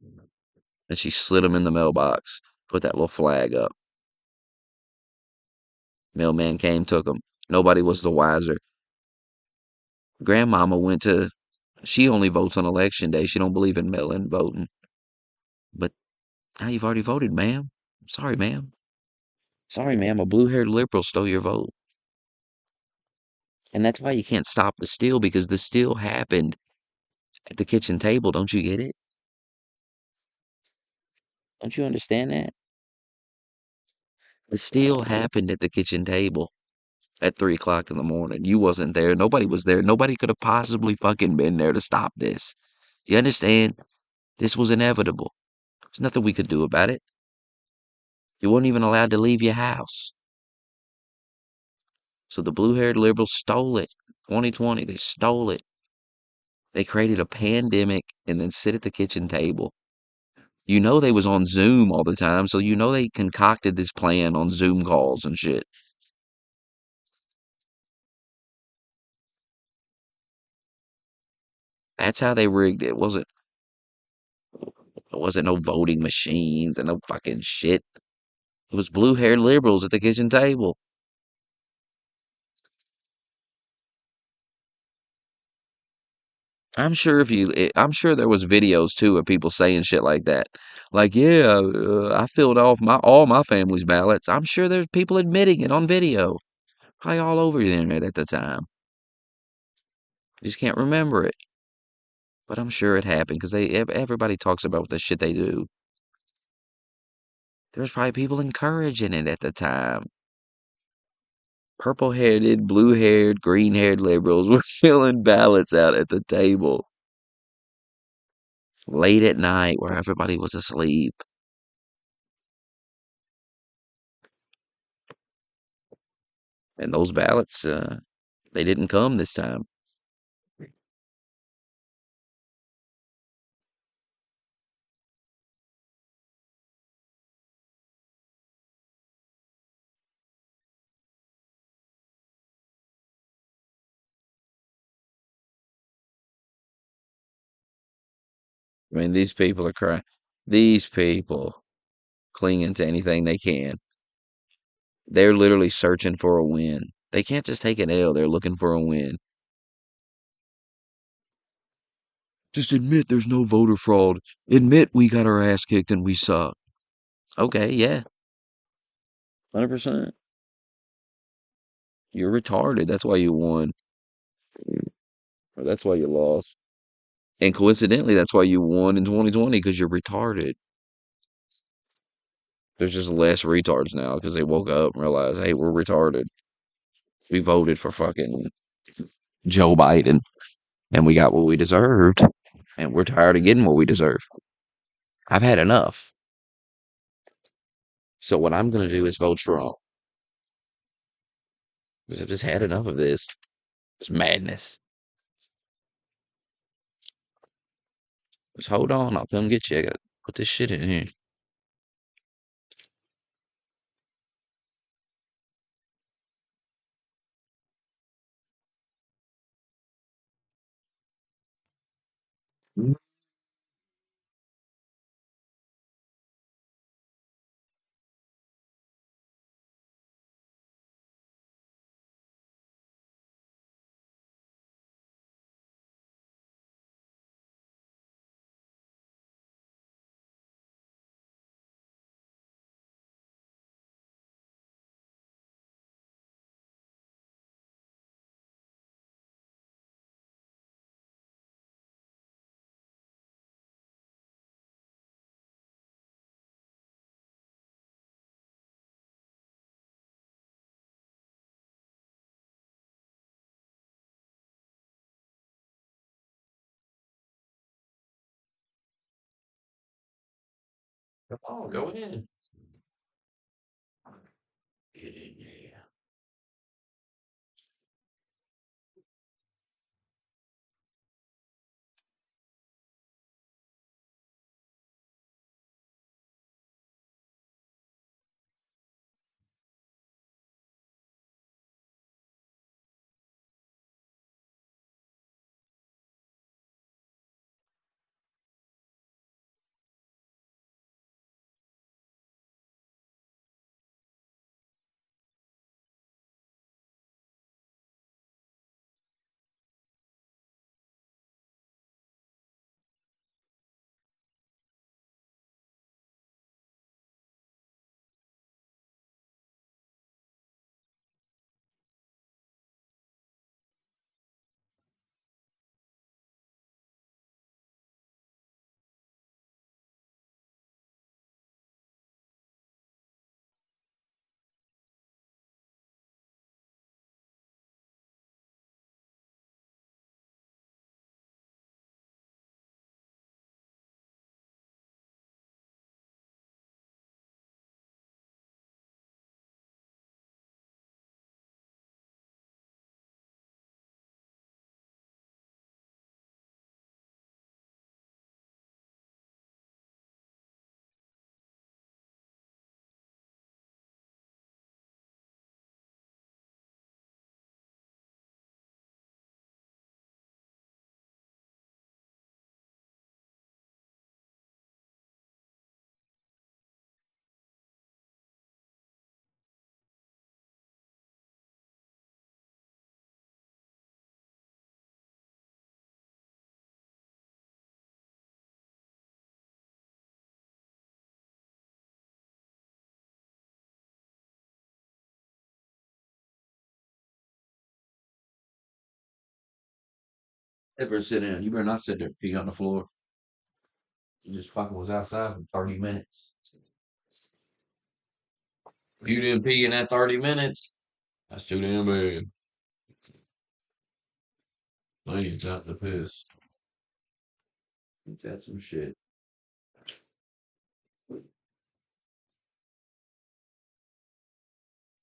and she slid them in the mailbox, put that little flag up. Mailman came, took them. Nobody was the wiser. Grandmama she only votes on election day. She don't believe in mail-in voting. But now you've already voted, ma'am. Sorry, ma'am. Sorry, ma'am. A blue-haired liberal stole your vote. And that's why you can't stop the steal, because the steal happened at the kitchen table. Don't you get it? Don't you understand that? The steal happened at the kitchen table. at 3 o'clock in the morning. You wasn't there. Nobody was there. Nobody could have possibly fucking been there to stop this. You understand? This was inevitable. There's nothing we could do about it. You weren't even allowed to leave your house. So the blue-haired liberals stole it. 2020, they stole it. They created a pandemic and then sit at the kitchen table. You know they was on Zoom all the time, so you know they concocted this plan on Zoom calls and shit. That's how they rigged it. It wasn't no voting machines and no fucking shit. It was blue-haired liberals at the kitchen table. I'm sure there was videos too of people saying shit like that. Like, yeah, I filled off all my family's ballots. I'm sure there's people admitting it on video. Probably all over the internet at the time. You just can't remember it. But I'm sure it happened because everybody talks about the shit they do. There's probably people encouraging it at the time. Purple-headed, blue-haired, green-haired liberals were filling ballots out at the table late at night where everybody was asleep. And those ballots, they didn't come this time. I mean, these people are crying. These people clinging to anything they can. They're literally searching for a win. They can't just take an L. They're looking for a win. Just admit there's no voter fraud. Admit we got our ass kicked and we suck. Okay, yeah, 100%. You're retarded. That's why you won. Or that's why you lost. And coincidentally, that's why you won in 2020 because you're retarded. There's just less retards now because they woke up and realized, hey, we're retarded. We voted for fucking Joe Biden and we got what we deserved. And we're tired of getting what we deserve. I've had enough. So what I'm going to do is vote Trump because I've just had enough of this. It's madness. Just hold on. I'll come get you. I got to put this shit in here. Come on, go in. Get in there. Ever sit down. You better not sit there pee on the floor. You just fucking was outside for 30 minutes. You didn't pee in that 30 minutes. That's too damn bad. I need time to piss. That's some shit.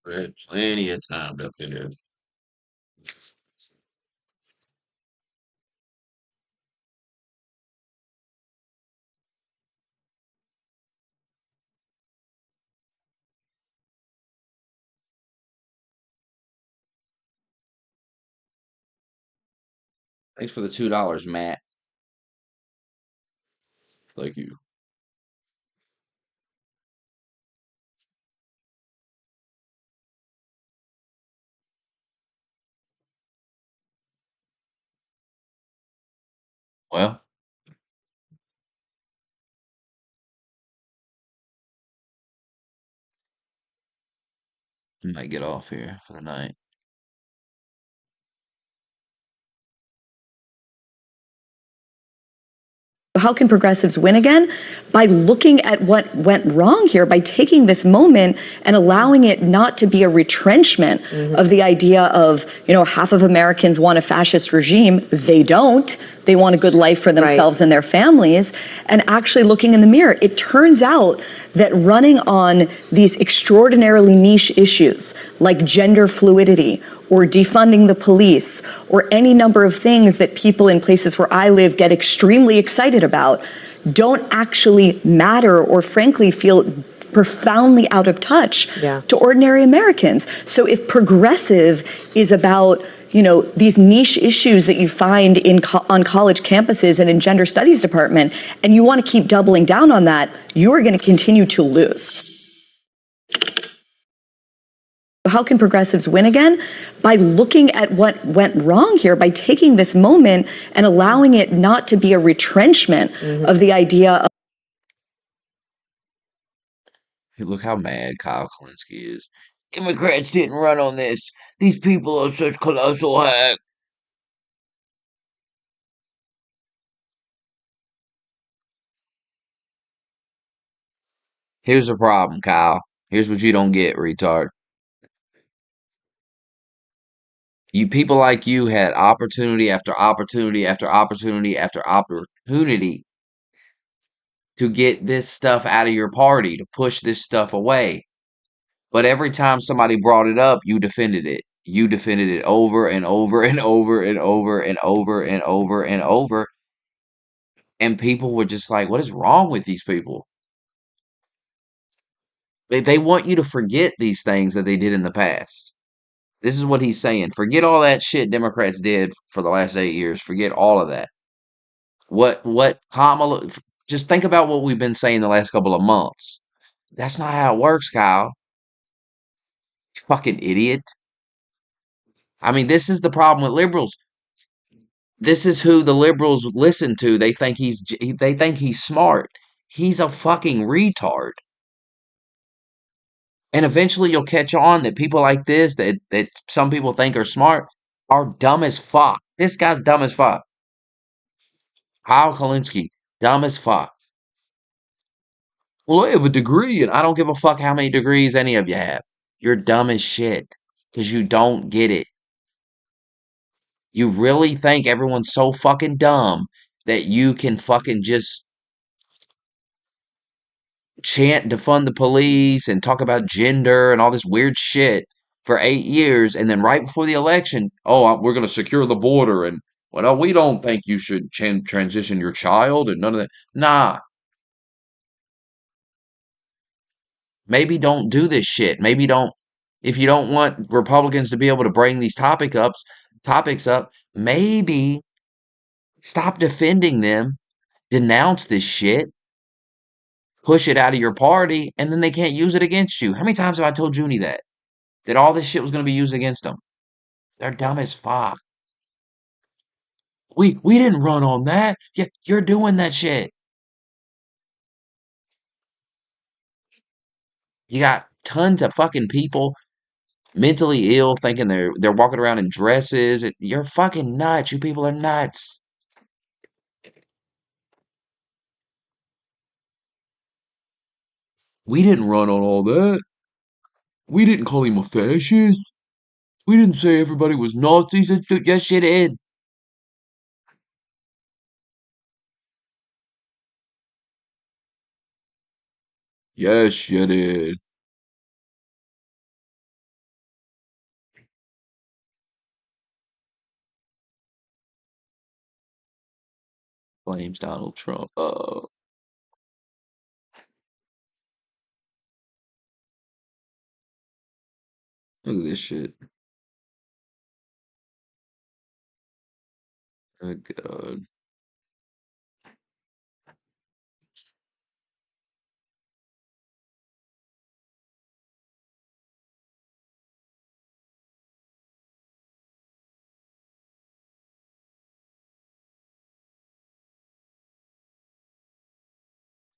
We had plenty of time to finish. Thanks for the $2, Matt. Thank you. Well, I might get off here for the night. How can progressives win again? By looking at what went wrong here, by taking this moment and allowing it not to be a retrenchment of the idea of, half of Americans want a fascist regime. They don't. They want a good life for themselves and their families, and actually looking in the mirror. It turns out that running on these extraordinarily niche issues like gender fluidity or defunding the police or any number of things that people in places where I live get extremely excited about don't actually matter or frankly feel profoundly out of touch to ordinary Americans. So if progressive is about these niche issues that you find on college campuses and in gender studies department, and you want to keep doubling down on that, you are going to continue to lose. How can progressives win again? By looking at what went wrong here, by taking this moment and allowing it not to be a retrenchment of the idea of. Hey, look how mad Kyle Kalinske is. Democrats didn't run on this. These people are such colossal hacks. Here's the problem, Kyle. Here's what you don't get, retard. You people like you had opportunity after opportunity after opportunity after opportunity to get this stuff out of your party, to push this stuff away. But every time somebody brought it up, you defended it. You defended it over and over and over and over and over and over and over. And people were just like, what is wrong with these people? They want you to forget these things that they did in the past. This is what he's saying. Forget all that shit Democrats did for the last 8 years. Forget all of that. What Kamala, just think about what we've been saying the last couple of months. That's not how it works, Kyle. You fucking idiot. I mean, this is the problem with liberals. This is who the liberals listen to. They think he's smart. He's a fucking retard. And eventually you'll catch on that people like this that some people think are smart are dumb as fuck. This guy's dumb as fuck. Kyle Kalinske, dumb as fuck. Well, I have a degree, and I don't give a fuck how many degrees any of you have. You're dumb as shit because you don't get it. You really think everyone's so fucking dumb that you can fucking just chant defund the police and talk about gender and all this weird shit for 8 years, and then right before the election, we're going to secure the border, and well, we don't think you should transition your child and none of that. Nah, maybe don't do this shit. Maybe don't. If you don't want Republicans to be able to bring these topics up, maybe stop defending them, denounce this shit, push it out of your party, and then they can't use it against you. How many times have I told Junie that all this shit was going to be used against them? They're dumb as fuck. We didn't run on that. Yeah, you're doing that shit. You got tons of fucking people mentally ill thinking they're walking around in dresses. You're fucking nuts. You people are nuts. We didn't run on all that. We didn't call him a fascist. We didn't say everybody was Nazis. Yes, you did. Yes, you did. Blames Donald Trump. Look at this shit. Oh, God.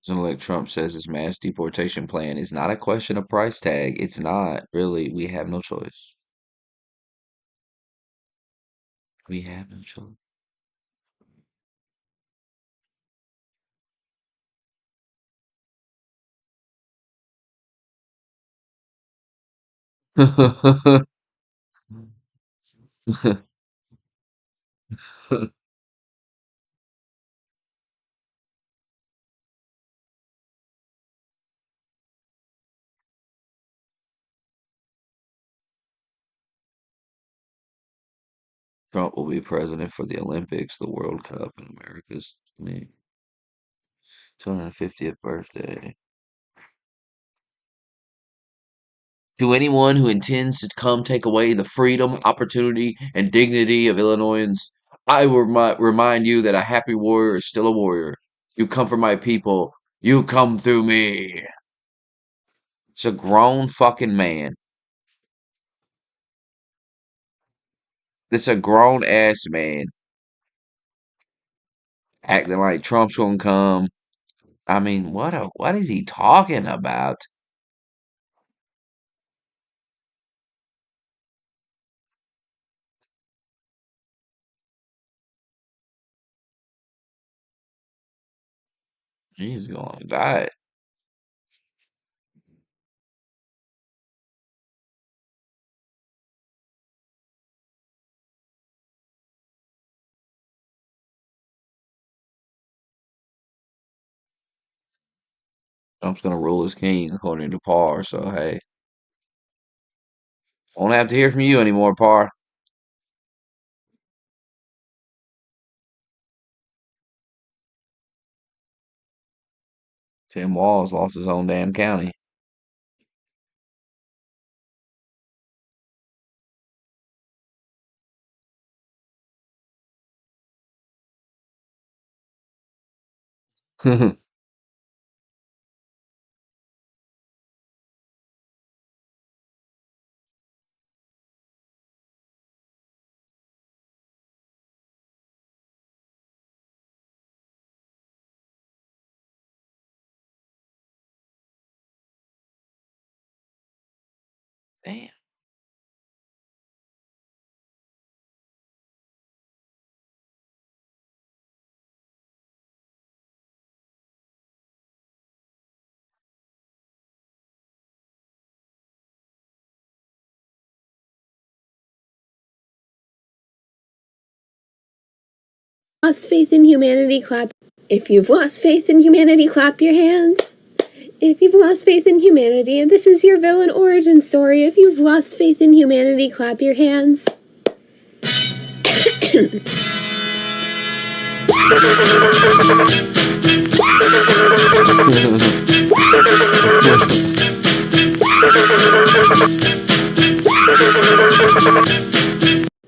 Something like Trump says his mass deportation plan is not a question of price tag. It's not, really. We have no choice. We have no choice. Trump will be president for the Olympics, the World Cup, and America's 250th birthday. To anyone who intends to come take away the freedom, opportunity, and dignity of Illinoisans, I will remind you that a happy warrior is still a warrior. You come for my people. You come through me. It's a grown fucking man. This a grown ass man acting like Trump's gonna come. I mean, what is he talking about? He's gonna die. Trump's gonna rule as king according to Parr. So hey, won't have to hear from you anymore, Parr. Tim Walz lost his own damn county. Damn. Lost faith in humanity, clap. If you've lost faith in humanity, clap your hands. If you've lost faith in humanity and this is your villain origin story, if you've lost faith in humanity, clap your hands.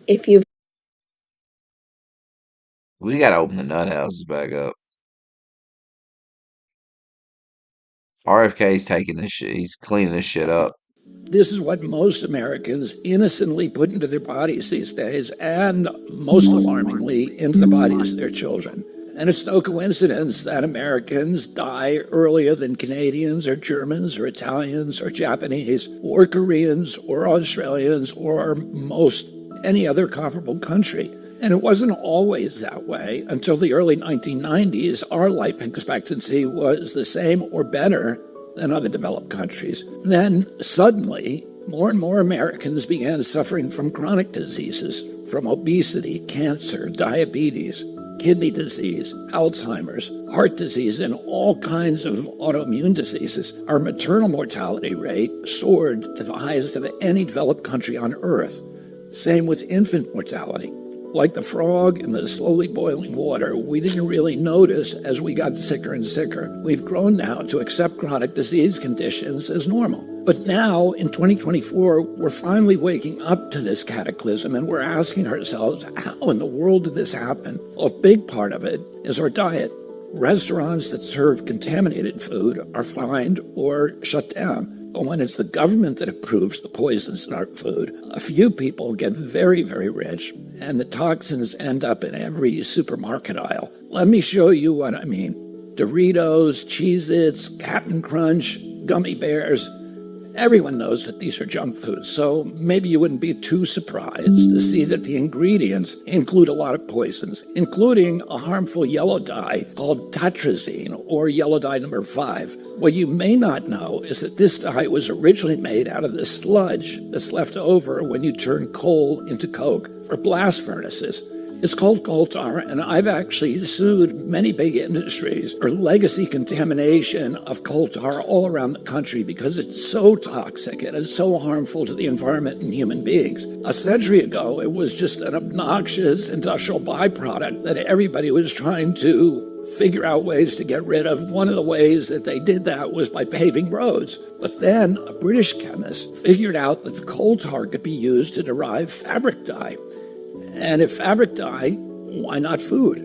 If you've We gotta open the nut houses back up. RFK's taking this shit. He's cleaning this shit up. This is what most Americans innocently put into their bodies these days, and most alarmingly, into the bodies of their children. And it's no coincidence that Americans die earlier than Canadians or Germans or Italians or Japanese or Koreans or Australians or most any other comparable country. And it wasn't always that way until the early 1990s. Our life expectancy was the same or better than other developed countries. Then, suddenly, more and more Americans began suffering from chronic diseases, from obesity, cancer, diabetes, kidney disease, Alzheimer's, heart disease, and all kinds of autoimmune diseases. Our maternal mortality rate soared to the highest of any developed country on earth. Same with infant mortality. Like the frog in the slowly boiling water, we didn't really notice as we got sicker and sicker. We've grown now to accept chronic disease conditions as normal. But now, in 2024, we're finally waking up to this cataclysm, and we're asking ourselves, how in the world did this happen? Well, a big part of it is our diet. Restaurants that serve contaminated food are fined or shut down. But when it's the government that approves the poisons in our food, a few people get very, very rich, and the toxins end up in every supermarket aisle. Let me show you what I mean. Doritos, Cheez-Its, Cap'n Crunch, gummy bears. Everyone knows that these are junk foods, so maybe you wouldn't be too surprised to see that the ingredients include a lot of poisons, including a harmful yellow dye called tartrazine, or yellow dye number 5. What you may not know is that this dye was originally made out of the sludge that's left over when you turn coal into coke for blast furnaces. It's called coal tar, and I've actually sued many big industries for legacy contamination of coal tar all around the country because it's so toxic and it's so harmful to the environment and human beings. A century ago, it was just an obnoxious industrial byproduct that everybody was trying to figure out ways to get rid of. One of the ways that they did that was by paving roads. But then a British chemist figured out that the coal tar could be used to derive fabric dye. And if fabric dye, why not food?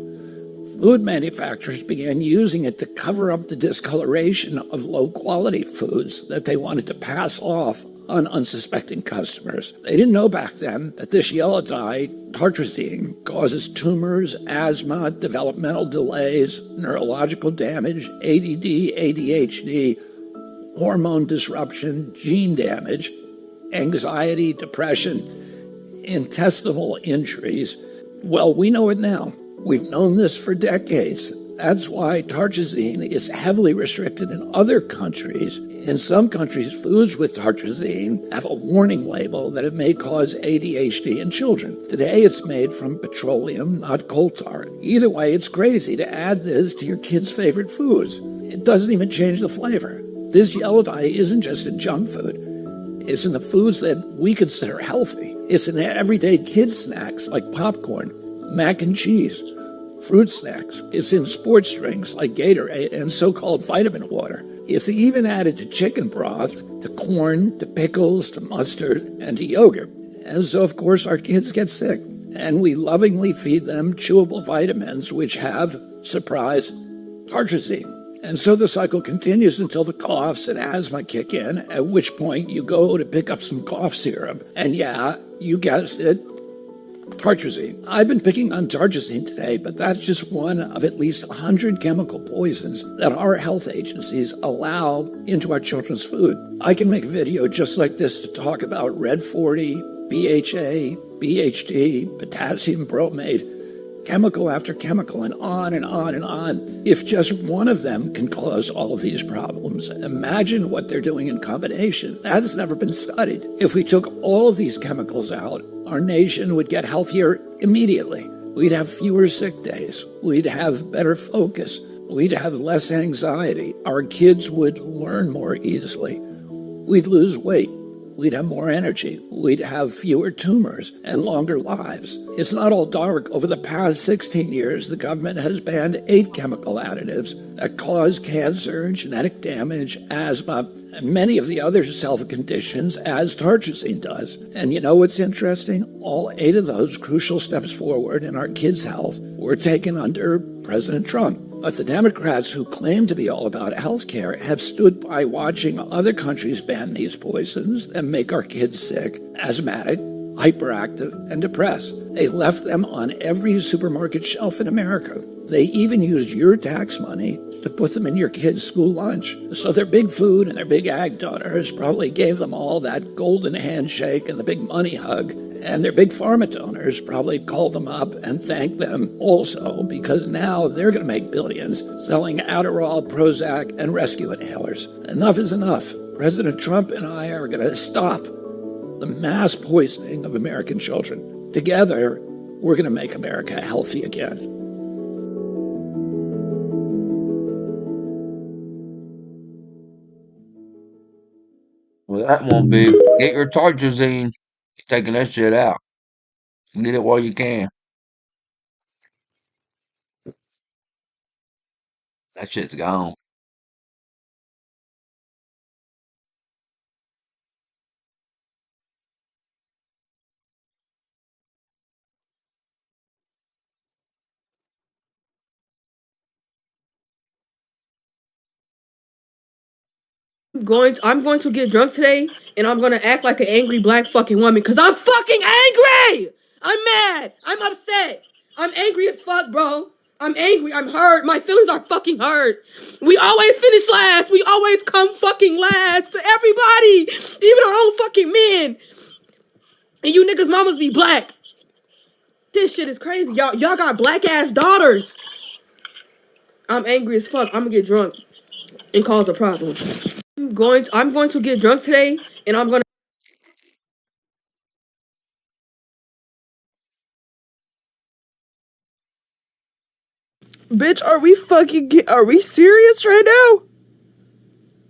Food manufacturers began using it to cover up the discoloration of low-quality foods that they wanted to pass off on unsuspecting customers. They didn't know back then that this yellow dye, tartrazine, causes tumors, asthma, developmental delays, neurological damage, ADD, ADHD, hormone disruption, gene damage, anxiety, depression, intestinal injuries. Well, we know it now. We've known this for decades. That's why tartrazine is heavily restricted in other countries. In some countries, foods with tartrazine have a warning label that it may cause ADHD in children. Today, it's made from petroleum, not coal tar. Either way, it's crazy to add this to your kids' favorite foods. It doesn't even change the flavor. This yellow dye isn't just in junk food. It's in the foods that we consider healthy. It's in everyday kids' snacks like popcorn, mac and cheese, fruit snacks. It's in sports drinks like Gatorade and so-called vitamin water. It's even added to chicken broth, to corn, to pickles, to mustard, and to yogurt. And so, of course, our kids get sick. And we lovingly feed them chewable vitamins which have, surprise, tartrazine. And so the cycle continues until the coughs and asthma kick in, at which point you go to pick up some cough syrup. And yeah, you guessed it, tartrazine. I've been picking on tartrazine today, but that's just one of at least 100 chemical poisons that our health agencies allow into our children's food. I can make a video just like this to talk about Red 40, BHA, BHD, potassium bromate, chemical after chemical, and on and on and on. If just one of them can cause all of these problems, imagine what they're doing in combination. That has never been studied. If we took all of these chemicals out, our nation would get healthier immediately. We'd have fewer sick days. We'd have better focus. We'd have less anxiety. Our kids would learn more easily. We'd lose weight. We'd have more energy. We'd have fewer tumors and longer lives. It's not all dark. Over the past 16 years, the government has banned 8 chemical additives that cause cancer, genetic damage, asthma, and many of the other health conditions as tartrazine does. And you know what's interesting? All 8 of those crucial steps forward in our kids' health were taken under President Trump. But the Democrats who claim to be all about health care have stood by watching other countries ban these poisons and make our kids sick, asthmatic, hyperactive, and depressed. They left them on every supermarket shelf in America. They even used your tax money to put them in your kids' school lunch. So their big food and their big ag donors probably gave them all that golden handshake and the big money hug. And their big pharma donors probably call them up and thank them also, because now they're going to make billions selling Adderall, Prozac, and rescue inhalers. Enough is enough. President Trump and I are going to stop the mass poisoning of American children. Together, we're going to make America healthy again. Well, that won't be. Get your tartrazine. You're taking that shit out. Get it while you can. That shit's gone. I'm going to get drunk today, and I'm gonna act like an angry black fucking woman, cause I'm fucking angry! I'm mad! I'm upset! I'm angry as fuck, bro! I'm angry, I'm hurt, my feelings are fucking hurt! We always finish last! We always come fucking last to everybody! Even our own fucking men! And you niggas mamas be black! This shit is crazy. Y'all got black ass daughters! I'm angry as fuck. I'm gonna get drunk and cause a problem. I'm going to get drunk today, and I'm gonna. Bitch, are we serious right now?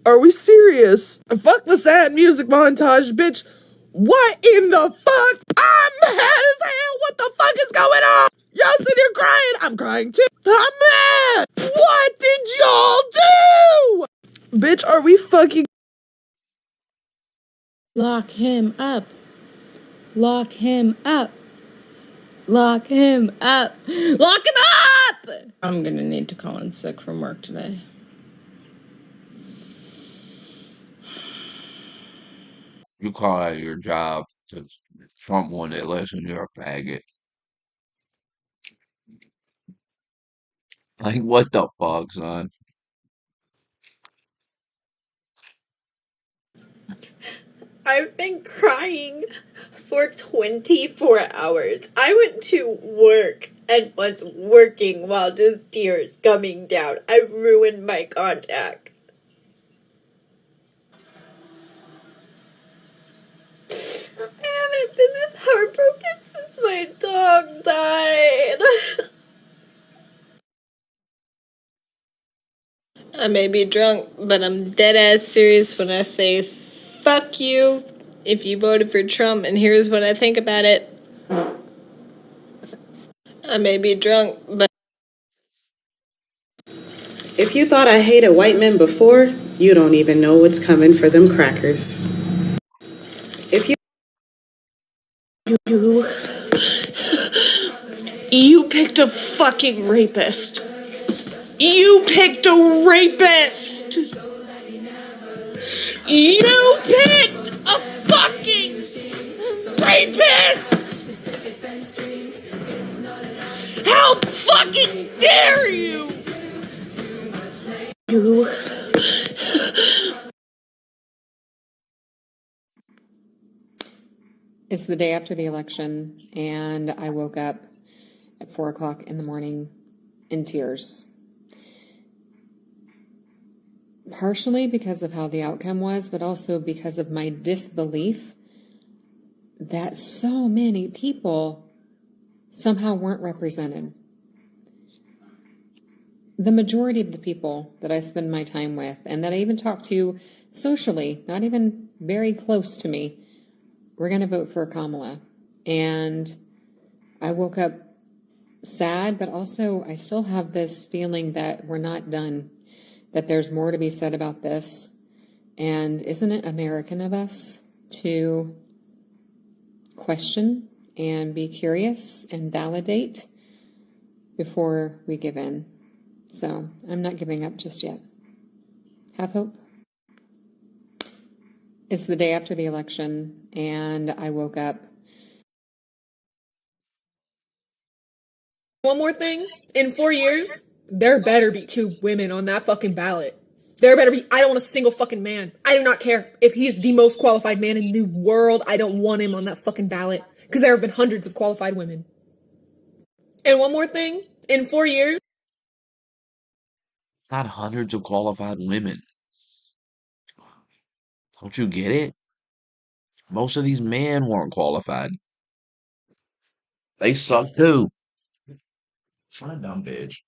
Are we serious? Fuck the sad music montage, bitch. What in the fuck? I'm mad as hell. What the fuck is going on? Y'all sitting here crying. I'm crying too. I'm mad. What did y'all do? Bitch, are we fucking... Lock him up. Lock him up. Lock him up. Lock him up! I'm gonna need to call in sick from work today. You call out your job because Trump wanted to listen. You're a faggot. Like, what the fuck, son? I've been crying for 24 hours. I went to work and was working while just tears coming down. I ruined my contacts. I haven't been this heartbroken since my dog died. I may be drunk, but I'm dead ass serious when I say fuck you if you voted for Trump, and here's what I think about it. I may be drunk, but if you thought I hated white men before, you don't even know what's coming for them crackers. If You picked a fucking rapist. You picked a rapist. You picked a fucking rapist. How fucking dare you? It's the day after the election, and I woke up at 4 o'clock in the morning in tears. Partially because of how the outcome was, but also because of my disbelief that so many people somehow weren't represented. The majority of the people that I spend my time with, and that I even talk to socially, not even very close to me, we're going to vote for Kamala. And I woke up sad, but also I still have this feeling that we're not done, that there's more to be said about this. And isn't it American of us to question and be curious and validate before we give in? So I'm not giving up just yet. Have hope. It's the day after the election, and I woke up. One more thing. In 4 years, there better be 2 women on that fucking ballot. There better be. I don't want a single fucking man. I do not care if he is the most qualified man in the world. I don't want him on that fucking ballot. Because there have been hundreds of qualified women. And one more thing, in 4 years, Not hundreds of qualified women. Don't you get it? Most of these men weren't qualified. They suck too. What a dumb bitch.